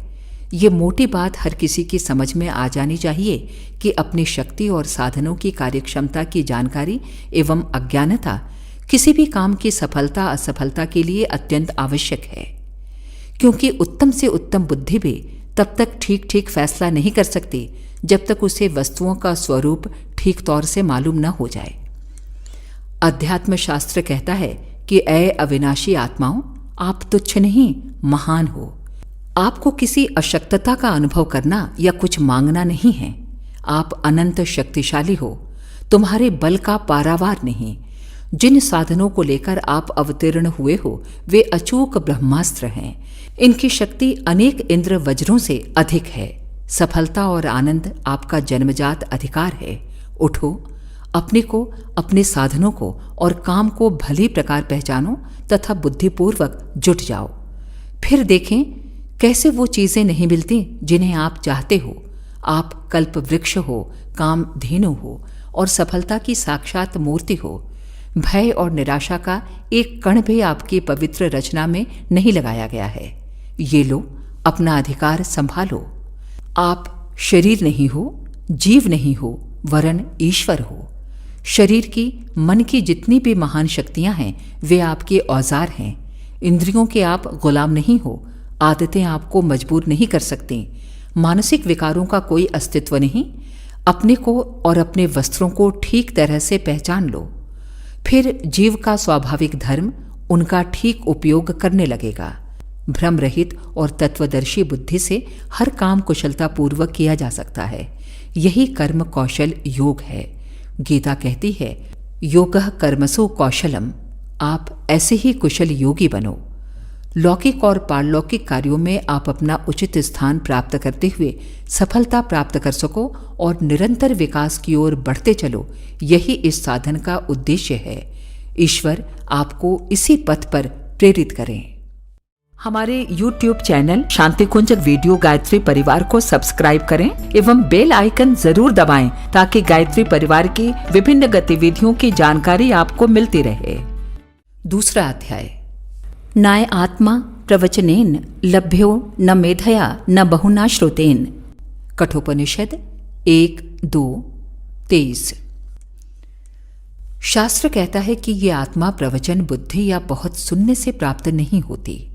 ये मोटी बात हर किसी की समझ में आ जानी चाहिए कि अपनी शक्ति और साधनों की कार्यक्षमता की जानकारी एवं अज्ञानता किसी भी काम की सफलता असफलता के लिए अत्यंत आवश्यक है, क्योंकि उत्तम से उत्तम बुद्धि भी तब तक ठीक ठीक फैसला नहीं कर सकती जब तक उसे वस्तुओं का स्वरूप ठीक तौर से मालूम न हो जाए। अध्यात्म शास्त्र कहता है कि ऐ अविनाशी आत्माओं, आप तुच्छ नहीं महान हो। आपको किसी अशक्तता का अनुभव करना या कुछ मांगना नहीं है। आप अनंत शक्तिशाली हो, तुम्हारे बल का पारावार नहीं। जिन साधनों को लेकर आप अवतीर्ण हुए हो वे अचूक ब्रह्मास्त्र हैं। इनकी शक्ति अनेक इंद्र वज्रों से अधिक है। सफलता और आनंद आपका जन्मजात अधिकार है। उठो, अपने को, अपने साधनों को और काम को भली प्रकार पहचानो तथा बुद्धिपूर्वक जुट जाओ। फिर देखें कैसे वो चीजें नहीं मिलती जिन्हें आप चाहते हो। आप कल्प वृक्ष हो, काम धेनु हो और सफलता की साक्षात मूर्ति हो। भय और निराशा का एक कण भी आपकी पवित्र रचना में नहीं लगाया गया है। ये लो, अपना अधिकार संभालो। आप शरीर नहीं हो, जीव नहीं हो, वरन ईश्वर हो। शरीर की, मन की जितनी भी महान शक्तियां हैं वे आपके औजार हैं। इंद्रियों के आप गुलाम नहीं हो। आदतें आपको मजबूर नहीं कर सकती। मानसिक विकारों का कोई अस्तित्व नहीं। अपने को और अपने वस्त्रों को ठीक तरह से पहचान लो। फिर जीव का स्वाभाविक धर्म उनका ठीक उपयोग करने लगेगा। भ्रम रहित और तत्वदर्शी बुद्धि से हर काम कुशलतापूर्वक किया जा सकता है। यही कर्म कौशल योग है। गीता कहती है, योगः कर्मसु कौशलम। आप ऐसे ही कुशल योगी बनो। लौकिक और पारलौकिक कार्यों में आप अपना उचित स्थान प्राप्त करते हुए सफलता प्राप्त कर सको और निरंतर विकास की ओर बढ़ते चलो, यही इस साधन का उद्देश्य है। ईश्वर आपको इसी पथ पर प्रेरित करें। हमारे YouTube चैनल शांति कुंज वीडियो गायत्री परिवार को सब्सक्राइब करें एवं बेल आइकन जरूर दबाएं ताकि गायत्री परिवार की विभिन्न गतिविधियों की जानकारी आपको मिलती रहे। दूसरा अध्याय। नाय आत्मा प्रवचनेन लभ्यो न मेधया न बहुना श्रुतेन। कठोपनिषद 1:2-23। शास्त्र कहता है कि ये आत्मा प्रवचन, बुद्धि या बहुत सुनने से प्राप्त नहीं होती।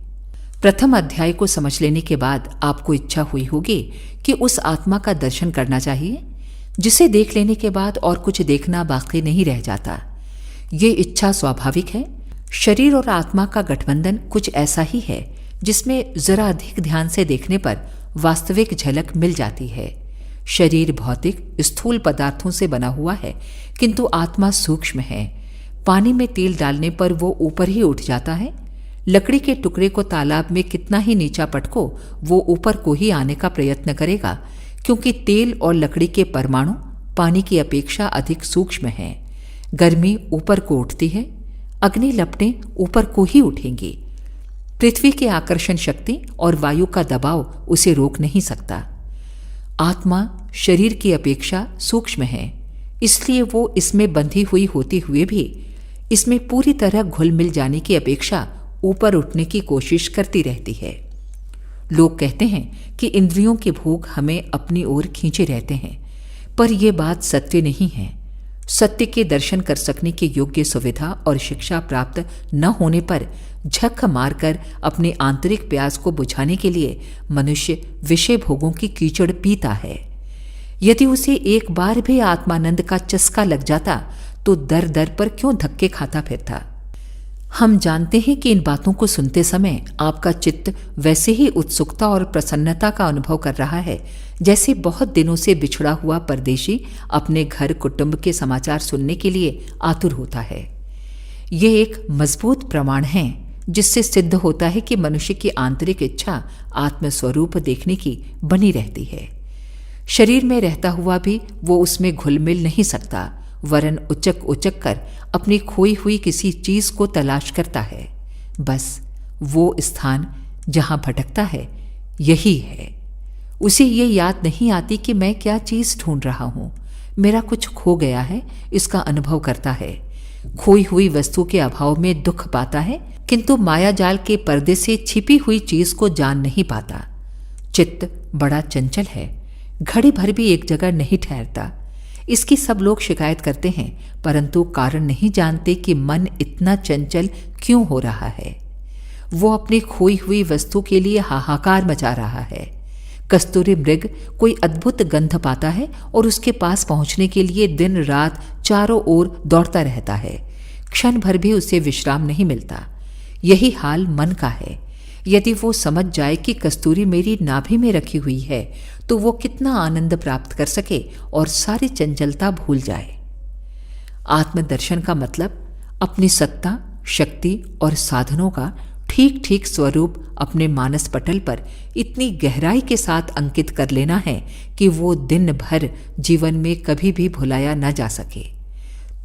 प्रथम अध्याय को समझ लेने के बाद आपको इच्छा हुई होगी कि उस आत्मा का दर्शन करना चाहिए जिसे देख लेने के बाद और कुछ देखना बाकी नहीं रह जाता। ये इच्छा स्वाभाविक है। शरीर और आत्मा का गठबंधन कुछ ऐसा ही है जिसमें जरा अधिक ध्यान से देखने पर वास्तविक झलक मिल जाती है। शरीर भौतिक स्थूल पदार्थों से बना हुआ है, किंतु आत्मा सूक्ष्म है। पानी में तेल डालने पर वो ऊपर ही उठ जाता है। लकड़ी के टुकड़े को तालाब में कितना ही नीचा पटको, वो ऊपर को ही आने का प्रयत्न करेगा, क्योंकि तेल और लकड़ी के परमाणु पानी की अपेक्षा अधिक सूक्ष्म हैं। गर्मी ऊपर को उठती है, अग्नि लपटें ऊपर को ही उठेंगी। पृथ्वी की आकर्षण शक्ति और वायु का दबाव उसे रोक नहीं सकता। आत्मा शरीर की अपेक्षा सूक्ष्म है, इसलिए वो इसमें बंधी हुई होती हुए भी इसमें पूरी तरह घुल मिल जाने की अपेक्षा ऊपर उठने की कोशिश करती रहती है। लोग कहते हैं कि इंद्रियों के भोग हमें अपनी ओर खींचे रहते हैं, पर यह बात सत्य नहीं है। सत्य के दर्शन कर सकने के योग्य सुविधा और शिक्षा प्राप्त न होने पर झक मारकर अपने आंतरिक प्यास को बुझाने के लिए मनुष्य विषय भोगों की कीचड़ पीता है। यदि उसे एक बार भी आत्मानंद का चस्का लग जाता तो दर दर पर क्यों धक्के खाता फिरता। हम जानते हैं कि इन बातों को सुनते समय आपका चित्त वैसे ही उत्सुकता और प्रसन्नता का अनुभव कर रहा है जैसे बहुत दिनों से बिछड़ा हुआ परदेशी अपने घर कुटुंब के समाचार सुनने के लिए आतुर होता है। ये एक मजबूत प्रमाण है जिससे सिद्ध होता है कि मनुष्य की आंतरिक इच्छा आत्मस्वरूप देखने की बनी रहती है। शरीर में रहता हुआ भी वो उसमें घुल मिल नहीं सकता, वरन उचक उचक कर अपनी खोई हुई किसी चीज को तलाश करता है। बस वो स्थान जहां भटकता है यही है। उसे ये याद नहीं आती कि मैं क्या चीज ढूंढ रहा हूं, मेरा कुछ खो गया है, इसका अनुभव करता है। खोई हुई वस्तु के अभाव में दुख पाता है, किंतु मायाजाल के पर्दे से छिपी हुई चीज को जान नहीं पाता। चित्त बड़ा चंचल है, घड़ी भर भी एक जगह नहीं ठहरता। इसकी सब लोग शिकायत करते हैं, परंतु कारण नहीं जानते कि मन इतना चंचल क्यों हो रहा है। वो अपनी खोई हुई वस्तु के लिए हाहाकार मचा रहा है। कस्तूरी मृग कोई अद्भुत गंध पाता है और उसके पास पहुंचने के लिए दिन रात चारों ओर दौड़ता रहता है। क्षण भर भी उसे विश्राम नहीं मिलता। यही हाल मन का है। यदि वो समझ जाए कि कस्तूरी मेरी नाभि में रखी हुई है तो वो कितना आनंद प्राप्त कर सके और सारी चंचलता भूल जाए। आत्मदर्शन का मतलब अपनी सत्ता, शक्ति और साधनों का ठीक ठीक स्वरूप अपने मानस पटल पर इतनी गहराई के साथ अंकित कर लेना है कि वो दिन भर जीवन में कभी भी भुलाया न जा सके।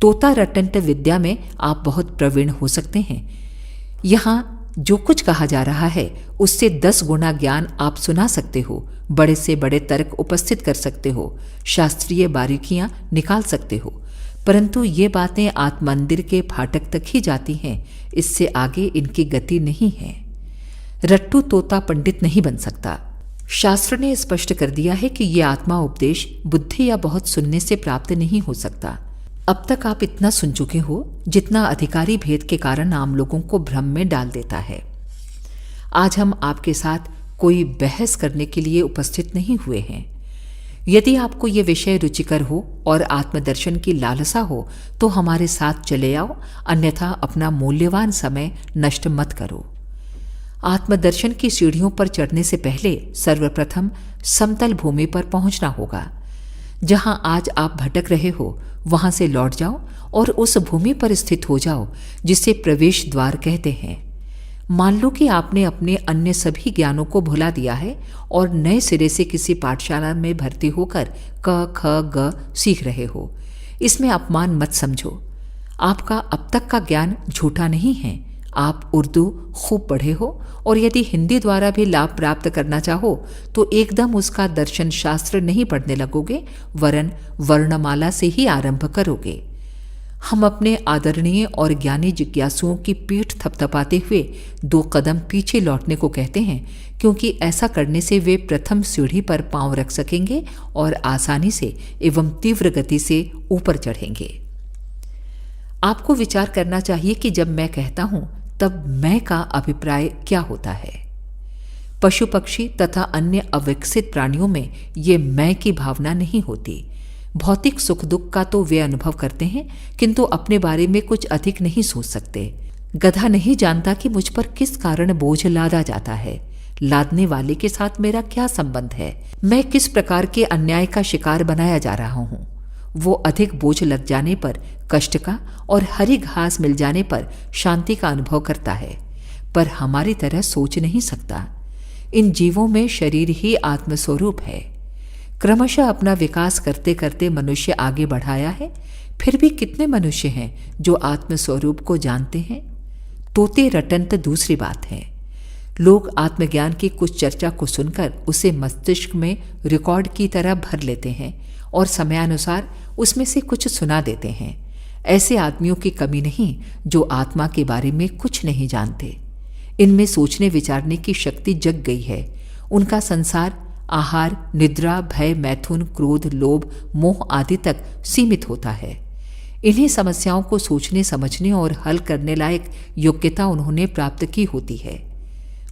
तोता रटंट विद्या में आप बहुत प्रवीण हो सकते हैं। यहाँ जो कुछ कहा जा रहा है उससे 10 गुना ज्ञान आप सुना सकते हो, बड़े से बड़े तर्क उपस्थित कर सकते हो, शास्त्रीय बारीकियां निकाल सकते हो, परंतु ये बातें आत्ममंदिर के फाटक तक ही जाती हैं, इससे आगे इनकी गति नहीं है। रट्टू तोता पंडित नहीं बन सकता। शास्त्र ने स्पष्ट कर दिया है कि ये आत्मा उपदेश बुद्धि या बहुत सुनने से प्राप्त नहीं हो सकता। अब तक आप इतना सुन चुके हो जितना अधिकारी भेद के कारण आम लोगों को भ्रम में डाल देता है। आज हम आपके साथ कोई बहस करने के लिए उपस्थित नहीं हुए हैं। यदि आपको ये विषय रुचिकर हो और आत्मदर्शन की लालसा हो तो हमारे साथ चले आओ, अन्यथा अपना मूल्यवान समय नष्ट मत करो। आत्मदर्शन की सीढ़ियों पर चढ़ने से पहले सर्वप्रथम समतल भूमि पर पहुंचना होगा। जहां आज आप भटक रहे हो वहां से लौट जाओ और उस भूमि पर स्थित हो जाओ जिसे प्रवेश द्वार कहते हैं। मान लो कि आपने अपने अन्य सभी ज्ञानों को भुला दिया है और नए सिरे से किसी पाठशाला में भर्ती होकर क ख ग सीख रहे हो। इसमें अपमान मत समझो। आपका अब तक का ज्ञान झूठा नहीं है। आप उर्दू खूब पढ़े हो और यदि हिंदी द्वारा भी लाभ प्राप्त करना चाहो तो एकदम उसका दर्शन शास्त्र नहीं पढ़ने लगोगे, वरन वर्णमाला से ही आरंभ करोगे। हम अपने आदरणीय और ज्ञानी जिज्ञासुओं की पीठ थपथपाते हुए 2 कदम पीछे लौटने को कहते हैं, क्योंकि ऐसा करने से वे प्रथम सीढ़ी पर पांव रख सकेंगे और आसानी से एवं तीव्र गति से ऊपर चढ़ेंगे। आपको विचार करना चाहिए कि जब मैं कहता हूं तब मैं का अभिप्राय क्या होता है। पशु पक्षी तथा अन्य अविकसित प्राणियों में ये मैं की भावना नहीं होती। भौतिक सुख दुख का तो वे अनुभव करते हैं, किंतु अपने बारे में कुछ अधिक नहीं सोच सकते। गधा नहीं जानता कि मुझ पर किस कारण बोझ लादा जाता है। लादने वाले के साथ मेरा क्या संबंध है? मैं किस प्रकार के अन्याय का शिकार बनाया जा रहा हूं? वो अधिक बोझ लग जाने पर कष्ट का और हरी घास मिल जाने पर शांति का अनुभव करता है, पर हमारी तरह सोच नहीं सकता। इन जीवों में शरीर ही आत्मस्वरूप है। क्रमशः अपना विकास करते करते मनुष्य आगे बढ़ाया है। फिर भी कितने मनुष्य हैं जो आत्मस्वरूप को जानते हैं? तोते रटन तो दूसरी बात है। लोग आत्मज्ञान की कुछ चर्चा को सुनकर उसे मस्तिष्क में रिकॉर्ड की तरह भर लेते हैं और समयानुसार उसमें से कुछ सुना देते हैं। ऐसे आदमियों की कमी नहीं जो आत्मा के बारे में कुछ नहीं जानते। इनमें सोचने विचारने की शक्ति जग गई है। उनका संसार आहार, निद्रा, भय, मैथुन, क्रोध, लोभ, मोह आदि तक सीमित होता है। इन्हीं समस्याओं को सोचने समझने और हल करने लायक योग्यता उन्होंने प्राप्त की होती है।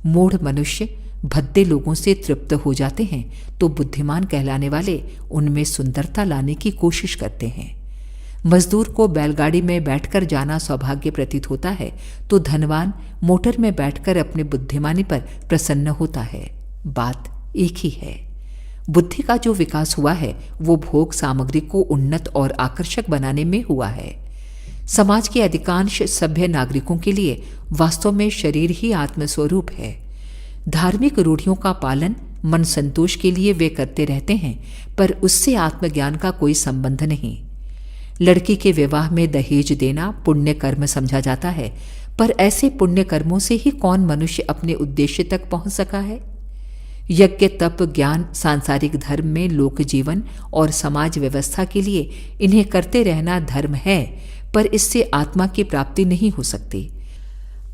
मूढ़ मनुष्य भद्दे लोगों से तृप्त हो जाते हैं तो बुद्धिमान कहलाने वाले उनमें सुंदरता लाने की कोशिश करते हैं। मजदूर को बैलगाड़ी में बैठकर जाना सौभाग्य प्रतीत होता है तो धनवान मोटर में बैठकर अपने बुद्धिमानी पर प्रसन्न होता है। बात एक ही है। बुद्धि का जो विकास हुआ है वो भोग सामग्री को उन्नत और आकर्षक बनाने में हुआ है। समाज के अधिकांश सभ्य नागरिकों के लिए वास्तव में शरीर ही आत्मस्वरूप है। धार्मिक रूढ़ियों का पालन मन संतोष के लिए वे करते रहते हैं, पर उससे आत्मज्ञान का कोई संबंध नहीं। लड़की के विवाह में दहेज देना पुण्य कर्म समझा जाता है, पर ऐसे पुण्य कर्मों से ही कौन मनुष्य अपने उद्देश्य तक पहुंच सका है? यज्ञ, तप, ज्ञान, सांसारिक धर्म में लोक जीवन और समाज व्यवस्था के लिए इन्हें करते रहना धर्म है, पर इससे आत्मा की प्राप्ति नहीं हो सकती।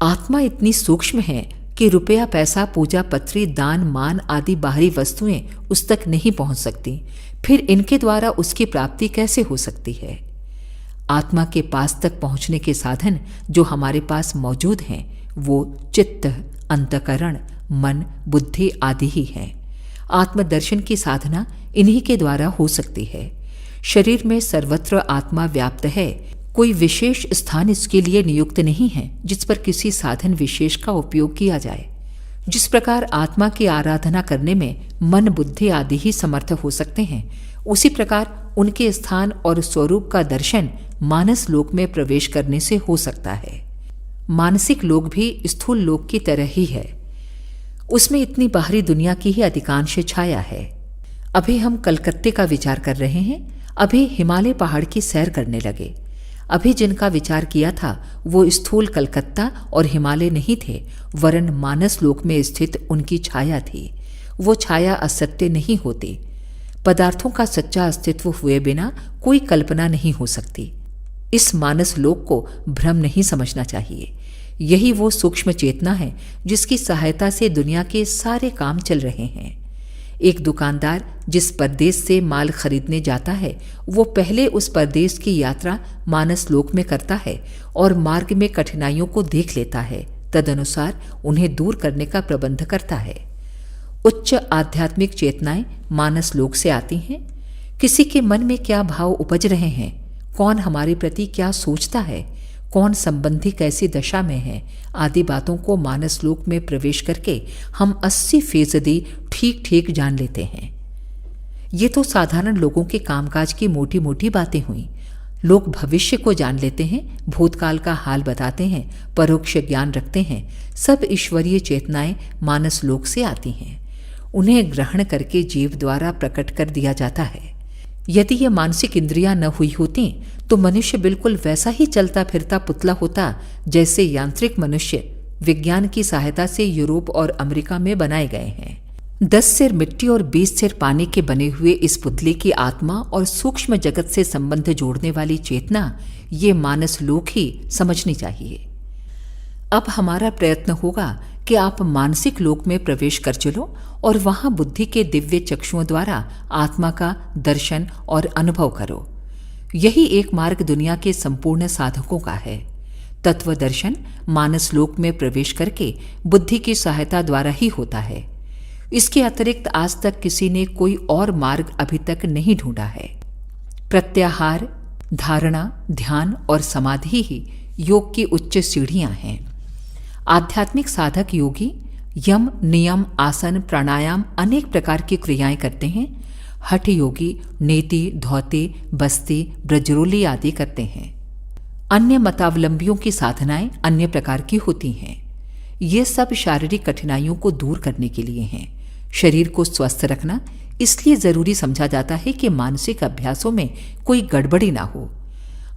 आत्मा इतनी सूक्ष्म है कि रुपया, पैसा, पूजा पत्री, दान, मान आदि बाहरी वस्तुएं उस तक नहीं पहुंच सकती। फिर इनके द्वारा उसकी प्राप्ति कैसे हो सकती है? आत्मा के पास तक पहुंचने के साधन जो हमारे पास मौजूद हैं वो चित्त, अंतःकरण, मन, बुद्धि आदि ही हैं। आत्मदर्शन की साधना इन्हीं के द्वारा हो सकती है। शरीर में सर्वत्र आत्मा व्याप्त है। कोई विशेष स्थान इसके लिए नियुक्त नहीं है जिस पर किसी साधन विशेष का उपयोग किया जाए। जिस प्रकार आत्मा की आराधना करने में मन, बुद्धि आदि ही समर्थ हो सकते हैं, उसी प्रकार उनके स्थान और स्वरूप का दर्शन मानस लोक में प्रवेश करने से हो सकता है। मानसिक लोक भी स्थूल लोक की तरह ही है। उसमें इतनी बाहरी दुनिया की ही अधिकांश छाया है। अभी हम कलकत्ते का विचार कर रहे हैं, अभी हिमालय पहाड़ की सैर करने लगे। अभी जिनका विचार किया था वो स्थूल कलकत्ता और हिमालय नहीं थे, वरन मानस लोक में स्थित उनकी छाया थी। वो छाया असत्य नहीं होती। पदार्थों का सच्चा अस्तित्व हुए बिना कोई कल्पना नहीं हो सकती। इस मानस लोक को भ्रम नहीं समझना चाहिए। यही वो सूक्ष्म चेतना है जिसकी सहायता से दुनिया के सारे काम चल रहे हैं। एक दुकानदार जिस परदेश से माल खरीदने जाता है, वो पहले उस परदेश की यात्रा मानस लोक में करता है और मार्ग में कठिनाइयों को देख लेता है, तदनुसार उन्हें दूर करने का प्रबंध करता है। उच्च आध्यात्मिक चेतनाएं मानस लोक से आती हैं। किसी के मन में क्या भाव उपज रहे हैं, कौन हमारे प्रति क्या सोचता है, कौन संबंधी कैसी दशा में है, आदि बातों को मानस लोक में प्रवेश करके हम 80% ठीक ठीक जान लेते हैं। ये तो साधारण लोगों के कामकाज की मोटी मोटी बातें हुई। लोग भविष्य को जान लेते हैं, भूतकाल का हाल बताते हैं, परोक्ष ज्ञान रखते हैं। सब ईश्वरीय चेतनाएं मानस लोक से आती हैं। उन्हें ग्रहण करके जीव द्वारा प्रकट कर दिया जाता है। यदि ये मानसिक इंद्रियां न हुई होती तो मनुष्य बिल्कुल वैसा ही चलता फिरता पुतला होता जैसे यांत्रिक मनुष्य विज्ञान की सहायता से यूरोप और अमेरिका में बनाए गए हैं। 10 सिर मिट्टी और 20 सिर पानी के बने हुए इस पुतले की आत्मा और सूक्ष्म जगत से संबंध जोड़ने वाली चेतना ये मानस लोक ही समझनी चाहिए। अब हमारा प्रयत्न होगा कि आप मानसिक लोक में प्रवेश कर चलो और वहां बुद्धि के दिव्य चक्षुओं द्वारा आत्मा का दर्शन और अनुभव करो। यही एक मार्ग दुनिया के संपूर्ण साधकों का है। तत्व दर्शन मानस लोक में प्रवेश करके बुद्धि की सहायता द्वारा ही होता है। इसके अतिरिक्त आज तक किसी ने कोई और मार्ग अभी तक नहीं ढूंढा है। प्रत्याहार, धारणा, ध्यान और समाधि ही योग की उच्च सीढ़ियां हैं। आध्यात्मिक साधक योगी यम, नियम, आसन, प्राणायाम अनेक प्रकार की क्रियाएं करते हैं। हठ योगी नेति, धौते, बस्ती, ब्रजरोली आदि करते हैं। अन्य मतावलंबियों की साधनाएं अन्य प्रकार की होती हैं। ये सब शारीरिक कठिनाइयों को दूर करने के लिए हैं। शरीर को स्वस्थ रखना इसलिए जरूरी समझा जाता है कि मानसिक अभ्यासों में कोई गड़बड़ी ना हो।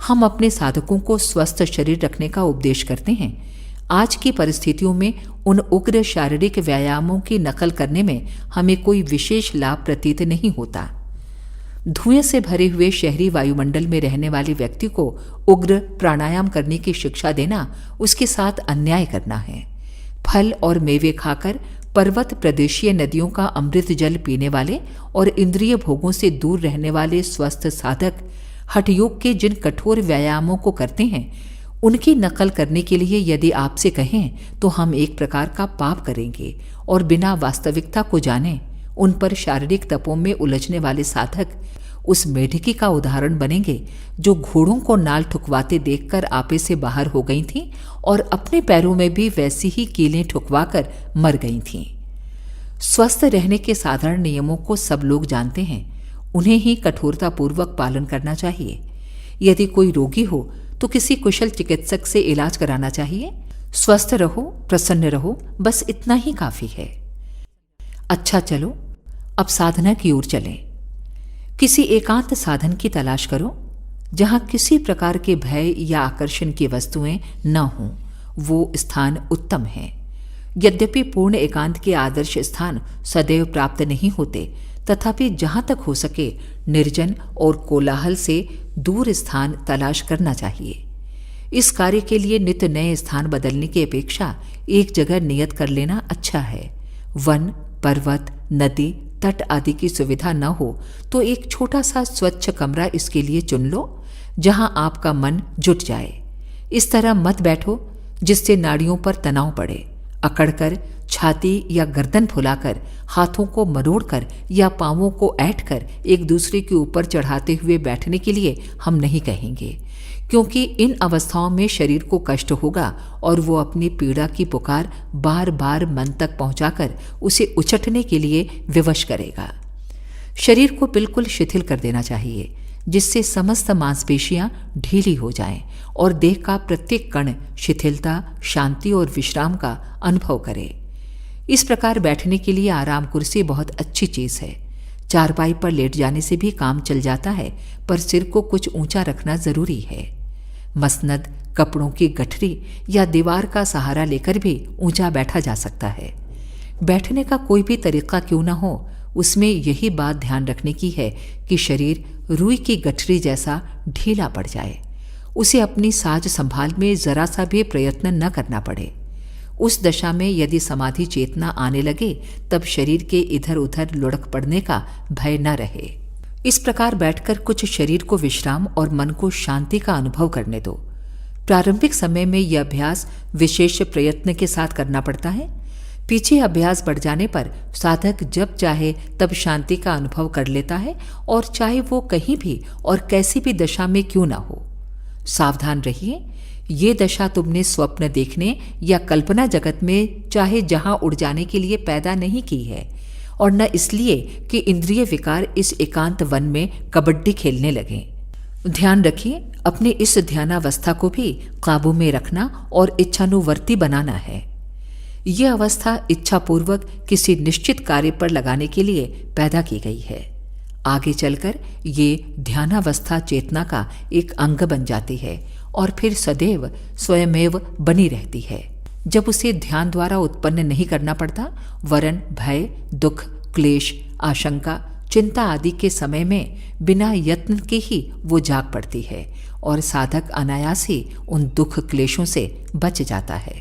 हम अपने साधकों को स्वस्थ शरीर रखने का उपदेश करते हैं। आज की परिस्थितियों में उन उग्र शारीरिक व्यायामों की नकल करने में हमें कोई विशेष लाभ प्रतीत नहीं होता। धुएं से भरे हुए शहरी वायुमंडल में रहने वाले व्यक्ति को उग्र प्राणायाम करने की शिक्षा देना उसके साथ अन्याय करना है। फल और मेवे खाकर पर्वत प्रदेशीय नदियों का अमृत जल पीने वाले और इंद्रिय भोगों से दूर रहने वाले स्वस्थ साधक हठयोग के जिन कठोर व्यायामों को करते हैं, उनकी नकल करने के लिए यदि आपसे कहें तो हम एक प्रकार का पाप करेंगे और बिना वास्तविकता को जाने उन पर शारीरिक तपों में उलझने वाले साधक उस मेढकी का उदाहरण बनेंगे जो घोड़ों को नाल ठुकवाते देखकर आपे से बाहर हो गई थीं और अपने पैरों में भी वैसी ही कीलें ठुकवाकर मर गई थीं। स्वस्थ रहने के साधारण नियमों को सब लोग जानते हैं, उन्हें ही कठोरतापूर्वक पालन करना चाहिए। यदि कोई रोगी हो तो किसी कुशल चिकित्सक से इलाज कराना चाहिए। स्वस्थ रहो, प्रसन्न रहो, बस इतना ही काफी है। अच्छा चलो, अब साधना की ओर चलें। किसी एकांत साधन की तलाश करो जहां किसी प्रकार के भय या आकर्षण की वस्तुएं न हों। वो स्थान उत्तम है। यद्यपि पूर्ण एकांत के आदर्श स्थान सदैव प्राप्त नहीं होते, तथापि जहां तक हो सके निर्जन और कोलाहल से दूर स्थान तलाश करना चाहिए। इस कार्य के लिए नित्य नए स्थान बदलने की अपेक्षा एक जगह नियत कर लेना अच्छा है। वन, पर्वत, नदी, तट आदि की सुविधा न हो तो एक छोटा सा स्वच्छ कमरा इसके लिए चुन लो जहां आपका मन जुट जाए। इस तरह मत बैठो जिससे नाड़ियों पर तनाव पड़े। अकड़कर, छाती या गर्दन फुलाकर, हाथों को मरोड़कर या पांवों को ऐंठकर एक दूसरे के ऊपर चढ़ाते हुए बैठने के लिए हम नहीं कहेंगे, क्योंकि इन अवस्थाओं में शरीर को कष्ट होगा और वो अपनी पीड़ा की पुकार बार बार मन तक पहुंचाकर उसे उचटने के लिए विवश करेगा। शरीर को बिल्कुल शिथिल कर देना चाहिए, जिससे समस्त मांसपेशियां ढीली हो जाएं और देह का प्रत्येक कण शिथिलता, शांति और विश्राम का अनुभव करे। इस प्रकार बैठने के लिए आराम कुर्सी बहुत अच्छी चीज है। चारपाई पर लेट जाने से भी काम चल जाता है, पर सिर को कुछ ऊंचा रखना जरूरी है। मसनद, कपड़ों की गठरी या दीवार का सहारा लेकर भी ऊंचा बैठा जा सकता है। बैठने का कोई भी तरीका क्यों न हो, उसमें यही बात ध्यान रखने की है कि शरीर रुई की गठरी जैसा ढीला पड़ जाए। उसे अपनी साज संभाल में जरा सा भी प्रयत्न न करना पड़े। उस दशा में यदि समाधि चेतना आने लगे तब शरीर के इधर उधर लुढ़क पड़ने का भय न रहे। इस प्रकार बैठकर कुछ शरीर को विश्राम और मन को शांति का अनुभव करने दो। प्रारंभिक समय में यह अभ्यास विशेष प्रयत्न के साथ करना पड़ता है। पीछे अभ्यास बढ़ जाने पर साधक जब चाहे तब शांति का अनुभव कर लेता है, और चाहे वो कहीं भी और कैसी भी दशा में क्यों न हो। सावधान रहिए, ये दशा तुमने स्वप्न देखने या कल्पना जगत में चाहे जहां उड़ जाने के लिए पैदा नहीं की है, और न इसलिए कि इंद्रिय विकार इस एकांत वन में कबड्डी खेलने लगे। ध्यान रखिए, अपनी इस ध्यानावस्था को भी काबू में रखना और इच्छानुवर्ती बनाना है। यह अवस्था इच्छापूर्वक किसी निश्चित कार्य पर लगाने के लिए पैदा की गई है। आगे चलकर ये ध्यानावस्था चेतना का एक अंग बन जाती है और फिर सदैव स्वयमेव बनी रहती है। जब उसे ध्यान द्वारा उत्पन्न नहीं करना पड़ता, वरन भय, दुख, क्लेश, आशंका, चिंता आदि के समय में बिना यत्न के ही वो जाग पड़ती है और साधक अनायास ही उन दुख क्लेशों से बच जाता है।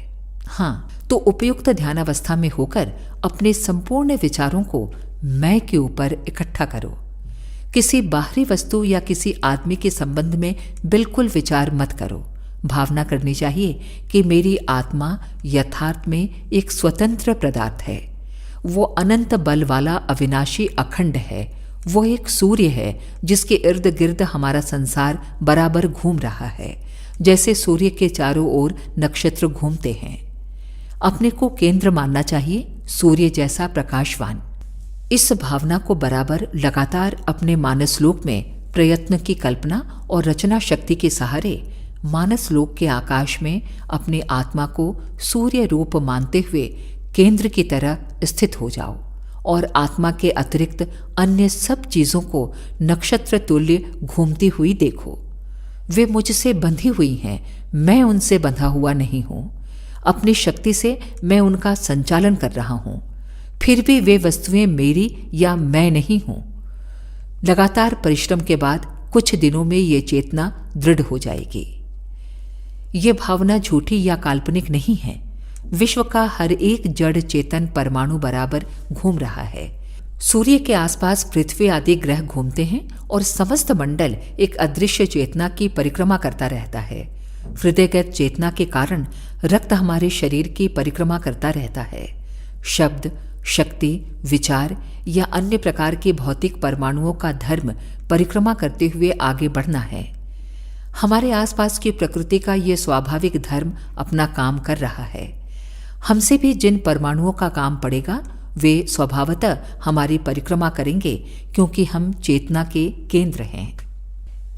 हाँ, तो उपयुक्त ध्यानावस्था में होकर अपने संपूर्ण विचारों को मैं के ऊपर इकट्ठा करो। किसी बाहरी वस्तु या किसी आदमी के संबंध में बिल्कुल विचार मत करो। भावना करनी चाहिए कि मेरी आत्मा यथार्थ में एक स्वतंत्र पदार्थ है। वो अनंत बल वाला अविनाशी अखंड है। वो एक सूर्य है जिसके इर्द गिर्द हमारा संसार बराबर घूम रहा है, जैसे सूर्य के चारों ओर नक्षत्र घूमते हैं। अपने को केंद्र मानना चाहिए, सूर्य जैसा प्रकाशवान। इस भावना को बराबर लगातार अपने मानसलोक में प्रयत्न की कल्पना और रचना शक्ति के सहारे मानसलोक के आकाश में अपनी आत्मा को सूर्य रूप मानते हुए केंद्र की तरह स्थित हो जाओ और आत्मा के अतिरिक्त अन्य सब चीजों को नक्षत्र तुल्य घूमती हुई देखो। वे मुझसे बंधी हुई हैं, मैं उनसे बंधा हुआ नहीं हूं। अपनी शक्ति से मैं उनका संचालन कर रहा हूं, फिर भी वे वस्तुएं मेरी या मैं नहीं हूं। लगातार परिश्रम के बाद कुछ दिनों में ये चेतना दृढ़ हो जाएगी। ये भावना झूठी या काल्पनिक नहीं है। विश्व का हर एक जड़ चेतन परमाणु बराबर घूम रहा है। सूर्य के आसपास पृथ्वी आदि ग्रह घूमते हैं और समस्त मंडल एक अदृश्य चेतना की परिक्रमा करता रहता है। हृदयगत चेतना के कारण रक्त हमारे शरीर की परिक्रमा करता रहता है। शब्द, शक्ति, विचार या अन्य प्रकार के भौतिक परमाणुओं का धर्म परिक्रमा करते हुए आगे बढ़ना है। हमारे आसपास की प्रकृति का ये स्वाभाविक धर्म अपना काम कर रहा है। हमसे भी जिन परमाणुओं का काम पड़ेगा वे स्वभावतः हमारी परिक्रमा करेंगे, क्योंकि हम चेतना के केंद्र हैं।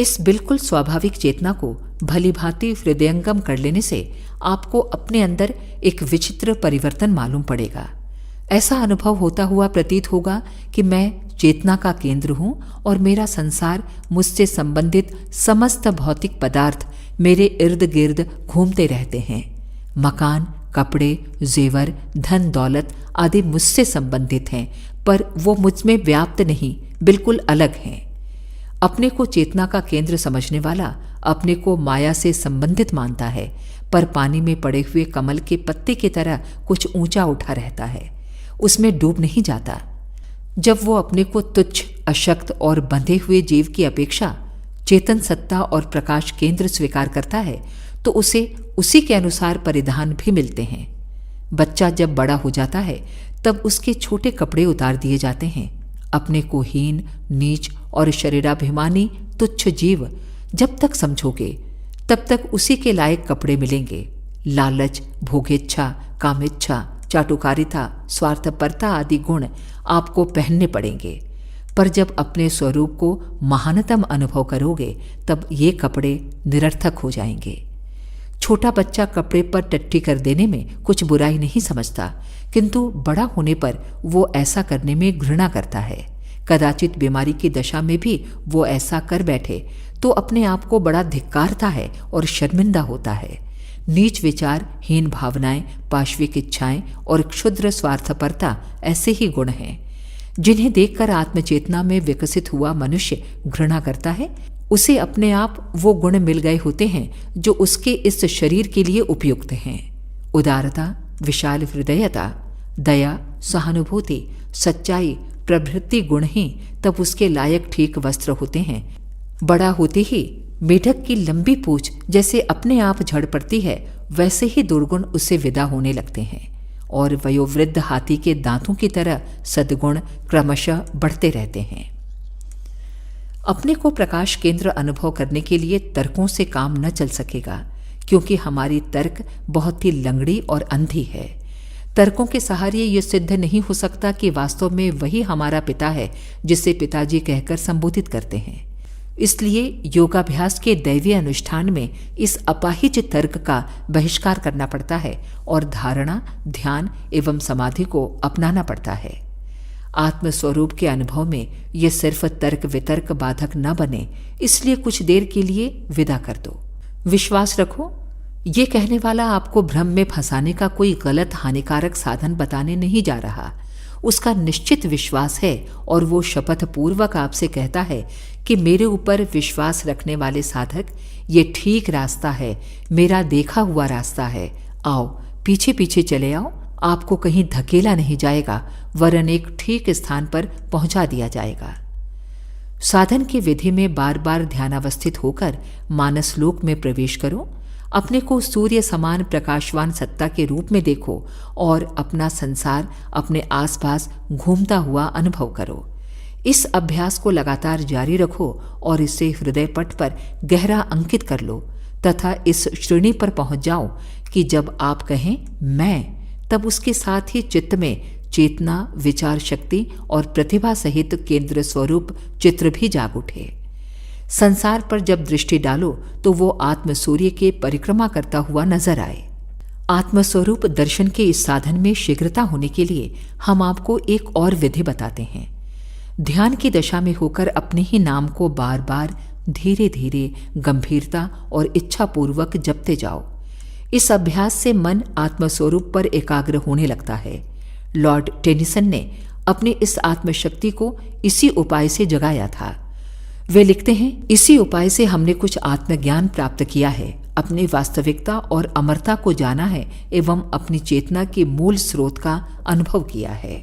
इस बिल्कुल स्वाभाविक चेतना को भली भांति हृदयंगम कर लेने से आपको अपने अंदर एक विचित्र परिवर्तन मालूम पड़ेगा। ऐसा अनुभव होता हुआ प्रतीत होगा कि मैं चेतना का केंद्र हूं और मेरा संसार, मुझसे संबंधित समस्त भौतिक पदार्थ मेरे इर्द गिर्द घूमते रहते हैं। मकान, कपड़े, जेवर, धन दौलत आदि मुझसे संबंधित हैं, पर वो मुझ में व्याप्त नहीं, बिल्कुल अलग हैं। अपने को चेतना का केंद्र समझने वाला अपने को माया से संबंधित मानता है, पर पानी में पड़े हुए कमल के पत्ते की तरह कुछ ऊंचा उठा रहता है, उसमें डूब नहीं जाता। जब वो अपने को तुच्छ, अशक्त और बंधे हुए जीव की अपेक्षा चेतन सत्ता और प्रकाश केंद्र स्वीकार करता है तो उसे उसी के अनुसार परिधान भी मिलते हैं। बच्चा जब बड़ा हो जाता है तब उसके छोटे कपड़े उतार दिए जाते हैं। अपने को हीन, नीच और शरीराभिमानी तुच्छ जीव जब तक समझोगे तब तक उसी के लायक कपड़े मिलेंगे। लालच, भोगेच्छा, कामेच्छा, चाटुकारिता, स्वार्थपरता आदि गुण आपको पहनने पड़ेंगे, पर जब अपने स्वरूप को महानतम अनुभव करोगे तब ये कपड़े निरर्थक हो जाएंगे। छोटा बच्चा कपड़े पर टट्टी कर देने में कुछ बुराई नहीं समझता, किंतु बड़ा होने पर वो ऐसा करने में घृणा करता है। कदाचित बीमारी की दशा में भी वो ऐसा कर बैठे तो अपने आप को बड़ा धिक्कारता है और शर्मिंदा होता है। नीच विचार, हीन भावनाएं, पाश्विक इच्छाएं और क्षुद्र स्वार्थपरता ऐसे ही गुण हैं जिन्हें देखकर आत्मचेतना में विकसित हुआ मनुष्य घृणा करता है, उसे अपने आप वो गुण मिल गए होते हैं जो उसके इस शरीर के लिए उपयुक्त हैं। उदारता, विशाल हृदयता, दया, सहानुभूति, सच्चाई प्रभृति गुण ही तब उसके लायक ठीक वस्त्र होते हैं। बड़ा होते ही मेढक की लंबी पूंछ जैसे अपने आप झड़ पड़ती है, वैसे ही दुर्गुण उससे विदा होने लगते हैं और वयोवृद्ध हाथी के दांतों की तरह सद्गुण क्रमशः बढ़ते रहते हैं। अपने को प्रकाश केंद्र अनुभव करने के लिए तर्कों से काम न चल सकेगा, क्योंकि हमारी तर्क बहुत ही लंगड़ी और अंधी है। तर्कों के सहारे ये सिद्ध नहीं हो सकता कि वास्तव में वही हमारा पिता है जिसे पिताजी कहकर संबोधित करते हैं। इसलिए योगाभ्यास के दैवीय अनुष्ठान में इस अपाहिज तर्क का बहिष्कार करना पड़ता है और धारणा, ध्यान एवं समाधि को अपनाना पड़ता है। आत्मस्वरूप के अनुभव में ये सिर्फ तर्क वितर्क बाधक न बने, इसलिए कुछ देर के लिए विदा कर दो। विश्वास रखो, ये कहने वाला आपको भ्रम में फंसाने का कोई गलत हानिकारक साधन बताने नहीं जा रहा। उसका निश्चित विश्वास है और वो शपथ पूर्वक आपसे कहता है कि मेरे ऊपर विश्वास रखने वाले साधक, ये ठीक रास्ता है, मेरा देखा हुआ रास्ता है, आओ पीछे पीछे चले आओ, आपको कहीं धकेला नहीं जाएगा, वरन एक ठीक स्थान पर पहुंचा दिया जाएगा। साधन की विधि में बार बार ध्यानावस्थित होकर मानसलोक में प्रवेश करो। अपने को सूर्य समान प्रकाशवान सत्ता के रूप में देखो और अपना संसार अपने आसपास घूमता हुआ अनुभव करो। इस अभ्यास को लगातार जारी रखो और इसे हृदय पट पर गहरा अंकित कर लो तथा इस श्रेणी पर पहुंच जाओ कि जब आप कहें मैं, तब उसके साथ ही चित्त में चेतना, विचार शक्ति और प्रतिभा सहित केंद्र स्वरूप चित्र भी जाग उठे। संसार पर जब दृष्टि डालो तो वो आत्म सूर्य के परिक्रमा करता हुआ नजर आए। आत्मस्वरूप दर्शन के इस साधन में शीघ्रता होने के लिए हम आपको एक और विधि बताते हैं। ध्यान की दशा में होकर अपने ही नाम को बार बार धीरे धीरे गंभीरता और इच्छापूर्वक जपते जाओ। इस अभ्यास से मन आत्मस्वरूप पर एकाग्र होने लगता है। लॉर्ड टेनिसन ने अपनी इस आत्मशक्ति को इसी उपाय से जगाया था। वे लिखते हैं, इसी उपाय से हमने कुछ आत्मज्ञान प्राप्त किया है, अपनी वास्तविकता और अमरता को जाना है एवं अपनी चेतना के मूल स्रोत का अनुभव किया है।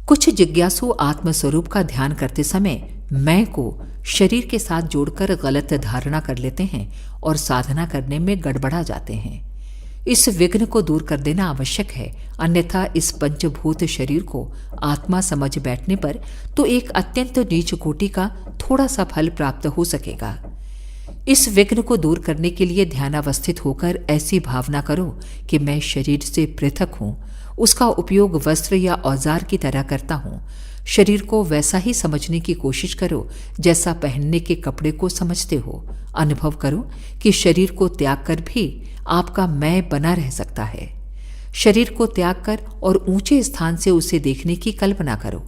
कुछ जिज्ञासु आत्मस्वरूप का ध्यान करते समय मैं को शरीर के साथ जोड़कर गलत धारणा कर लेते हैं और साधना करने में गड़बड़ा जाते हैं। इस विघ्न को दूर कर देना आवश्यक है, अन्यथा इस पंचभूत शरीर को आत्मा समझ बैठने पर तो एक अत्यंत नीच कोटि का थोड़ा सा फल प्राप्त हो सकेगा। इस विघ्न को दूर करने के लिए ध्यानावस्थित होकर ऐसी भावना करो कि मैं शरीर से पृथक हूं, उसका उपयोग वस्त्र या औजार की तरह करता हूं। शरीर को वैसा ही समझने की कोशिश करो जैसा पहनने के कपड़े को समझते हो। अनुभव करो कि शरीर को त्याग कर भी आपका मैं बना रह सकता है। शरीर को त्याग कर और ऊंचे स्थान से उसे देखने की कल्पना करो।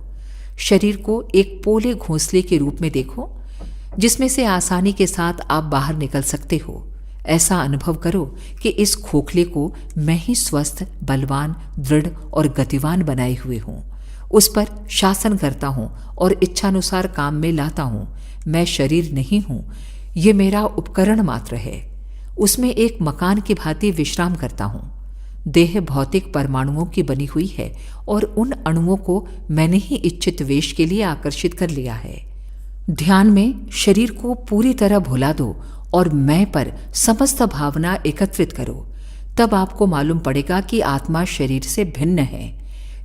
शरीर को एक पोले घोंसले के रूप में देखो जिसमें से आसानी के साथ आप बाहर निकल सकते हो। ऐसा अनुभव करो कि इस खोखले को मैं ही स्वस्थ, बलवान, दृढ़ और गतिवान बनाए हुए हूं। उस पर शासन करता हूं और इच्छानुसार काम में लाता हूं। मैं शरीर नहीं हूं, ये मेरा उपकरण मात्र है। उसमें एक मकान की भांति विश्राम करता हूं। देह भौतिक परमाणुओं की बनी हुई है और उन अणुओं को मैंने ही इच्छित वेश के लिए आकर्षित कर लिया है। ध्यान में शरीर को पूरी तरह भुला दो और मैं पर समस्त भावना एकत्रित करो। तब आपको मालूम पड़ेगा कि आत्मा शरीर से भिन्न है।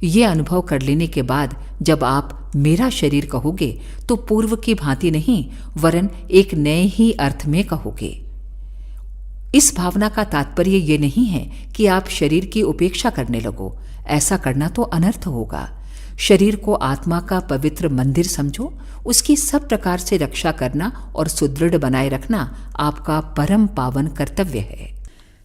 ये अनुभव कर लेने के बाद जब आप मेरा शरीर कहोगे तो पूर्व की भांति नहीं, वरन एक नए ही अर्थ में कहोगे। इस भावना का तात्पर्य ये नहीं है कि आप शरीर की उपेक्षा करने लगो, ऐसा करना तो अनर्थ होगा। शरीर को आत्मा का पवित्र मंदिर समझो, उसकी सब प्रकार से रक्षा करना और सुदृढ़ बनाए रखना आपका परम पावन कर्तव्य है।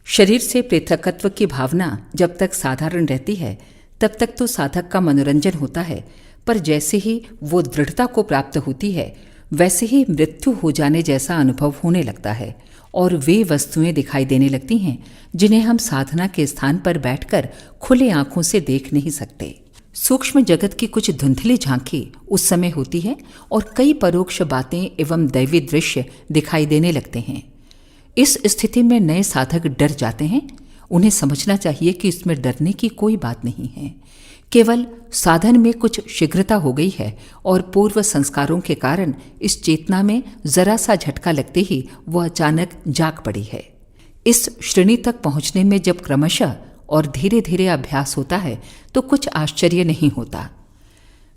शरीर से पृथकत्व की भावना जब तक साधारण रहती है तब तक तो साधक का मनोरंजन होता है, पर जैसे ही वो दृढ़ता को प्राप्त होती है वैसे ही मृत्यु हो जाने जैसा अनुभव होने लगता है और वे वस्तुएं दिखाई देने लगती हैं जिन्हें हम साधना के स्थान पर बैठकर खुले आंखों से देख नहीं सकते। सूक्ष्म जगत की कुछ धुंधली झांकी उस समय होती है और कई परोक्ष बातें एवं दैवी दृश्य दिखाई देने लगते हैं। इस स्थिति में नए साधक डर जाते हैं। उन्हें समझना चाहिए कि इसमें डरने की कोई बात नहीं है, केवल साधन में कुछ शीघ्रता हो गई है और पूर्व संस्कारों के कारण इस चेतना में जरा सा झटका लगते ही वह अचानक जाग पड़ी है। इस श्रेणी तक पहुंचने में जब क्रमशः और धीरे धीरे अभ्यास होता है तो कुछ आश्चर्य नहीं होता।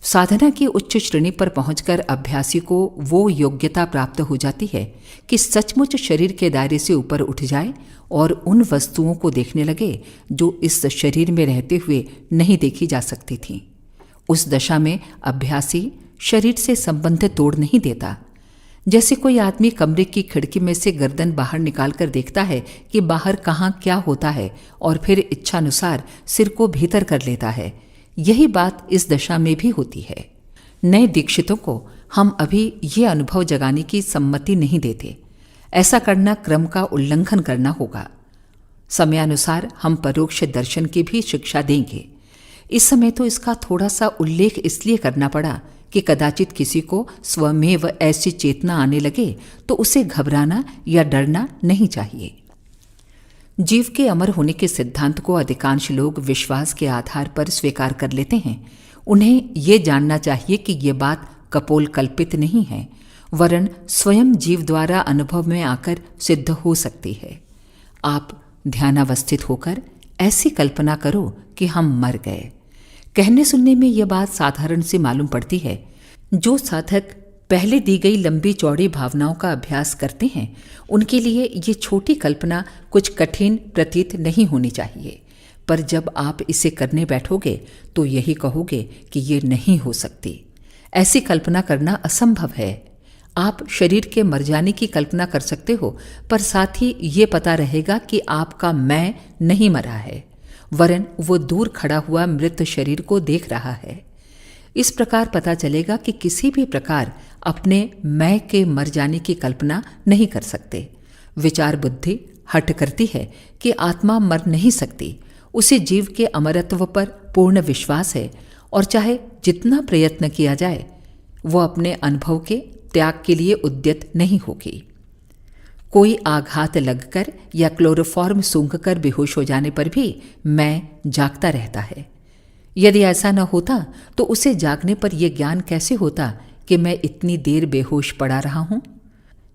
साधना की उच्च श्रेणी पर पहुंचकर अभ्यासी को वो योग्यता प्राप्त हो जाती है कि सचमुच शरीर के दायरे से ऊपर उठ जाए और उन वस्तुओं को देखने लगे जो इस शरीर में रहते हुए नहीं देखी जा सकती थीं। उस दशा में अभ्यासी शरीर से संबंध तोड़ नहीं देता। जैसे कोई आदमी कमरे की खिड़की में से गर्दन बाहर निकालकर देखता है कि बाहर कहाँ क्या होता है और फिर इच्छानुसार सिर को भीतर कर लेता है, यही बात इस दशा में भी होती है। नए दीक्षितों को हम अभी ये अनुभव जगाने की सम्मति नहीं देते। ऐसा करना क्रम का उल्लंघन करना होगा। समयानुसार हम परोक्ष दर्शन की भी शिक्षा देंगे। इस समय तो इसका थोड़ा सा उल्लेख इसलिए करना पड़ा कि कदाचित किसी को स्वमेव ऐसी चेतना आने लगे तो उसे घबराना या डरना नहीं चाहिए। जीव के अमर होने के सिद्धांत को अधिकांश लोग विश्वास के आधार पर स्वीकार कर लेते हैं। उन्हें ये जानना चाहिए कि ये बात कपोल कल्पित नहीं है, वरन स्वयं जीव द्वारा अनुभव में आकर सिद्ध हो सकती है। आप ध्यानावस्थित होकर ऐसी कल्पना करो कि हम मर गए। कहने सुनने में यह बात साधारण सी मालूम पड़ती है। जो साधक पहले दी गई लंबी चौड़ी भावनाओं का अभ्यास करते हैं, उनके लिए ये छोटी कल्पना कुछ कठिन प्रतीत नहीं होनी चाहिए। पर जब आप इसे करने बैठोगे तो यही कहोगे कि ये नहीं हो सकती। ऐसी कल्पना करना असंभव है। आप शरीर के मर जाने की कल्पना कर सकते हो, पर साथ ही ये पता रहेगा कि आपका मैं नहीं मरा है, वरन वो दूर खड़ा हुआ मृत शरीर को देख रहा है। इस प्रकार पता चलेगा कि किसी भी प्रकार अपने मैं के मर जाने की कल्पना नहीं कर सकते। विचार बुद्धि हठ करती है कि आत्मा मर नहीं सकती। उसे जीव के अमरत्व पर पूर्ण विश्वास है और चाहे जितना प्रयत्न किया जाए वो अपने अनुभव के त्याग के लिए उद्यत नहीं होगी। कोई आघात लगकर या क्लोरोफॉर्म सूंघकर बेहोश हो जाने पर भी मैं जागता रहता है। यदि ऐसा न होता तो उसे जागने पर यह ज्ञान कैसे होता कि मैं इतनी देर बेहोश पड़ा रहा हूं?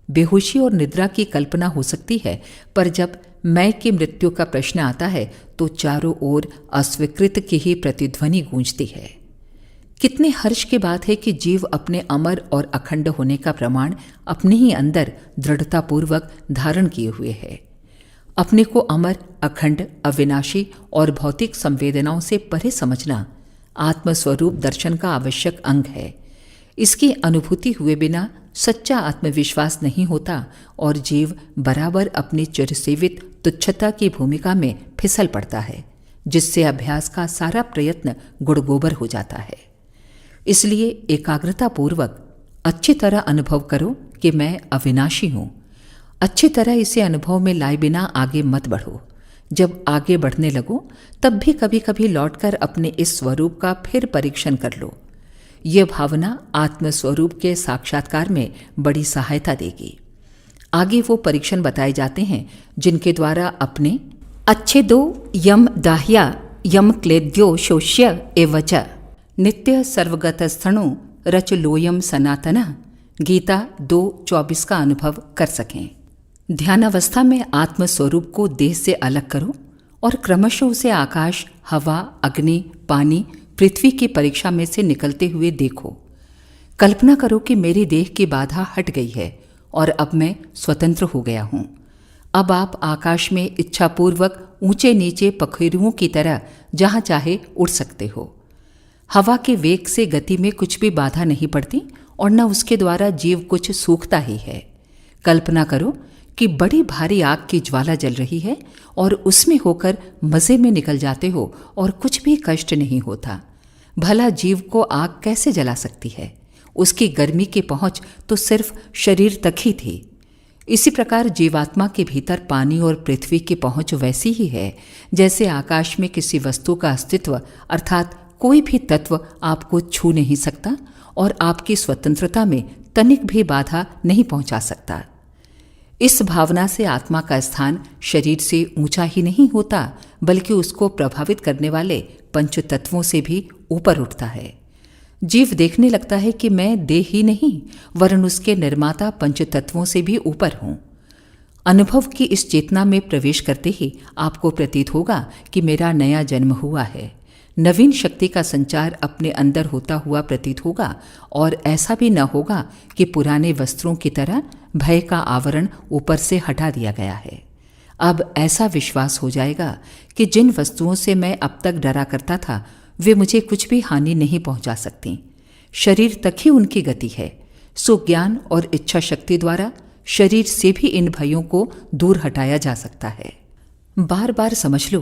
बेहोशी और निद्रा की कल्पना हो सकती है, पर जब मैं की मृत्यु का प्रश्न आता है तो चारों ओर अस्वीकृत की ही प्रतिध्वनि गूंजती है। कितने हर्ष की बात है कि जीव अपने अमर और अखंड होने का प्रमाण अपने ही अंदर दृढ़तापूर्वक धारण किए हुए है। अपने को अमर, अखंड, अविनाशी और भौतिक संवेदनाओं से परे समझना आत्मस्वरूप दर्शन का आवश्यक अंग है। इसकी अनुभूति हुए बिना सच्चा आत्मविश्वास नहीं होता और जीव बराबर अपनी चिरसेवित तुच्छता की भूमिका में फिसल पड़ता है, जिससे अभ्यास का सारा प्रयत्न गुड़गोबर हो जाता है। इसलिए एकाग्रता पूर्वक अच्छी तरह अनुभव करो कि मैं अविनाशी हूँ। अच्छी तरह इसे अनुभव में लाए बिना आगे मत बढ़ो। जब आगे बढ़ने लगो तब भी कभी कभी लौटकर अपने इस स्वरूप का फिर परीक्षण कर लो। यह भावना आत्मस्वरूप के साक्षात्कार में बड़ी सहायता देगी। आगे वो परीक्षण बताए जाते हैं जिनके द्वारा अपने अच्छे दो यम दाह्या यम क्लेद्यो शोष्य एवच नित्य सर्वगत स्थणु रच लोयम सनातन गीता 2:24 का अनुभव कर सकें। ध्यानावस्था में आत्मस्वरूप को देह से अलग करो और क्रमशः उसे आकाश, हवा, अग्नि, पानी, पृथ्वी की परीक्षा में से निकलते हुए देखो। कल्पना करो कि मेरी देह की बाधा हट गई है और अब मैं स्वतंत्र हो गया हूँ। अब आप आकाश में इच्छापूर्वक ऊंचे नीचे पखेरुओं की तरह जहाँ चाहे उड़ सकते हो। हवा के वेग से गति में कुछ भी बाधा नहीं पड़ती और न उसके द्वारा जीव कुछ सूखता ही है। कल्पना करो कि बड़ी भारी आग की ज्वाला जल रही है और उसमें होकर मज़े में निकल जाते हो और कुछ भी कष्ट नहीं होता। भला जीव को आग कैसे जला सकती है? उसकी गर्मी की पहुँच तो सिर्फ शरीर तक ही थी। इसी प्रकार जीवात्मा के भीतर पानी और पृथ्वी की पहुँच वैसी ही है जैसे आकाश में किसी वस्तु का अस्तित्व अर्थात कोई भी तत्व आपको छू नहीं सकता और आपकी स्वतंत्रता में तनिक भी बाधा नहीं पहुंचा सकता। इस भावना से आत्मा का स्थान शरीर से ऊंचा ही नहीं होता, बल्कि उसको प्रभावित करने वाले पंच तत्वों से भी ऊपर उठता है। जीव देखने लगता है कि मैं देह ही नहीं वरन उसके निर्माता पंच तत्वों से भी ऊपर हूं। अनुभव की इस चेतना में प्रवेश करते ही आपको प्रतीत होगा कि मेरा नया जन्म हुआ है। नवीन शक्ति का संचार अपने अंदर होता हुआ प्रतीत होगा और ऐसा भी न होगा कि पुराने वस्त्रों की तरह भय का आवरण ऊपर से हटा दिया गया है। अब ऐसा विश्वास हो जाएगा कि जिन वस्तुओं से मैं अब तक डरा करता था वे मुझे कुछ भी हानि नहीं पहुंचा सकती। शरीर तक ही उनकी गति है। सो ज्ञान और इच्छा शक्ति द्वारा शरीर से भी इन भयों को दूर हटाया जा सकता है। बार बार समझ लो,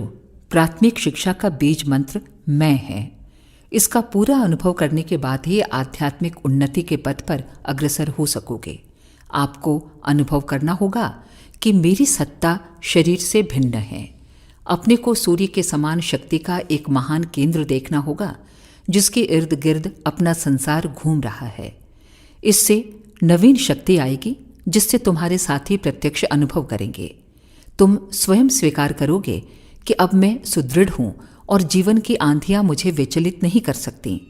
प्राथमिक शिक्षा का बीज मंत्र मैं है। इसका पूरा अनुभव करने के बाद ही आध्यात्मिक उन्नति के पथ पर अग्रसर हो सकोगे। आपको अनुभव करना होगा कि मेरी सत्ता शरीर से भिन्न है। अपने को सूर्य के समान शक्ति का एक महान केंद्र देखना होगा जिसके इर्द गिर्द अपना संसार घूम रहा है। इससे नवीन शक्ति आएगी जिससे तुम्हारे साथी प्रत्यक्ष अनुभव करेंगे। तुम स्वयं स्वीकार करोगे कि अब मैं सुदृढ़ हूं और जीवन की आंधियां मुझे विचलित नहीं कर सकती।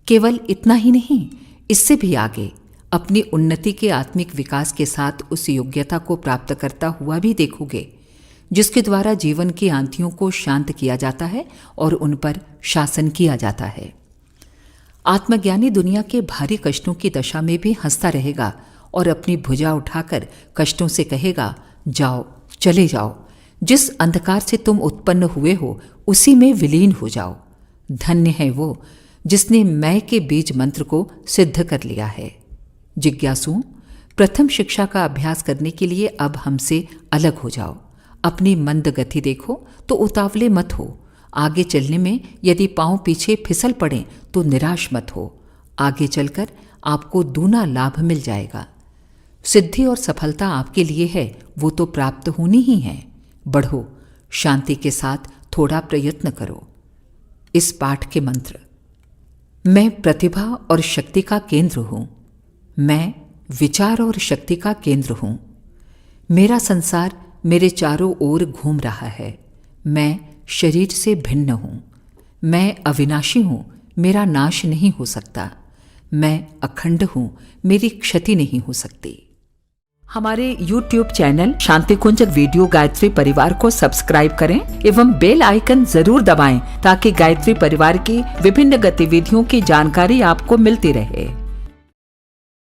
केवल इतना ही नहीं, इससे भी आगे अपनी उन्नति के आत्मिक विकास के साथ उस योग्यता को प्राप्त करता हुआ भी देखोगे जिसके द्वारा जीवन की आंधियों को शांत किया जाता है और उन पर शासन किया जाता है। आत्मज्ञानी दुनिया के भारी कष्टों की दशा में भी हंसता रहेगा और अपनी भुजा उठाकर कष्टों से कहेगा, जाओ, चले जाओ। जिस अंधकार से तुम उत्पन्न हुए हो उसी में विलीन हो जाओ। धन्य है वो जिसने मैं के बीज मंत्र को सिद्ध कर लिया है। जिज्ञासुओं, प्रथम शिक्षा का अभ्यास करने के लिए अब हमसे अलग हो जाओ। अपनी मंद गति देखो तो उतावले मत हो। आगे चलने में यदि पांव पीछे फिसल पड़े तो निराश मत हो। आगे चलकर आपको दूना लाभ मिल जाएगा। सिद्धि और सफलता आपके लिए है, वो तो प्राप्त होनी ही है। बढ़ो, शांति के साथ थोड़ा प्रयत्न करो। इस पाठ के मंत्र: मैं प्रतिभा और शक्ति का केंद्र हूं। मैं विचार और शक्ति का केंद्र हूं। मेरा संसार मेरे चारों ओर घूम रहा है। मैं शरीर से भिन्न हूं। मैं अविनाशी हूं, मेरा नाश नहीं हो सकता। मैं अखंड हूं, मेरी क्षति नहीं हो सकती। हमारे YouTube चैनल शांति कुंज वीडियो गायत्री परिवार को सब्सक्राइब करें एवं बेल आइकन जरूर दबाएं ताकि गायत्री परिवार की विभिन्न गतिविधियों की जानकारी आपको मिलती रहे।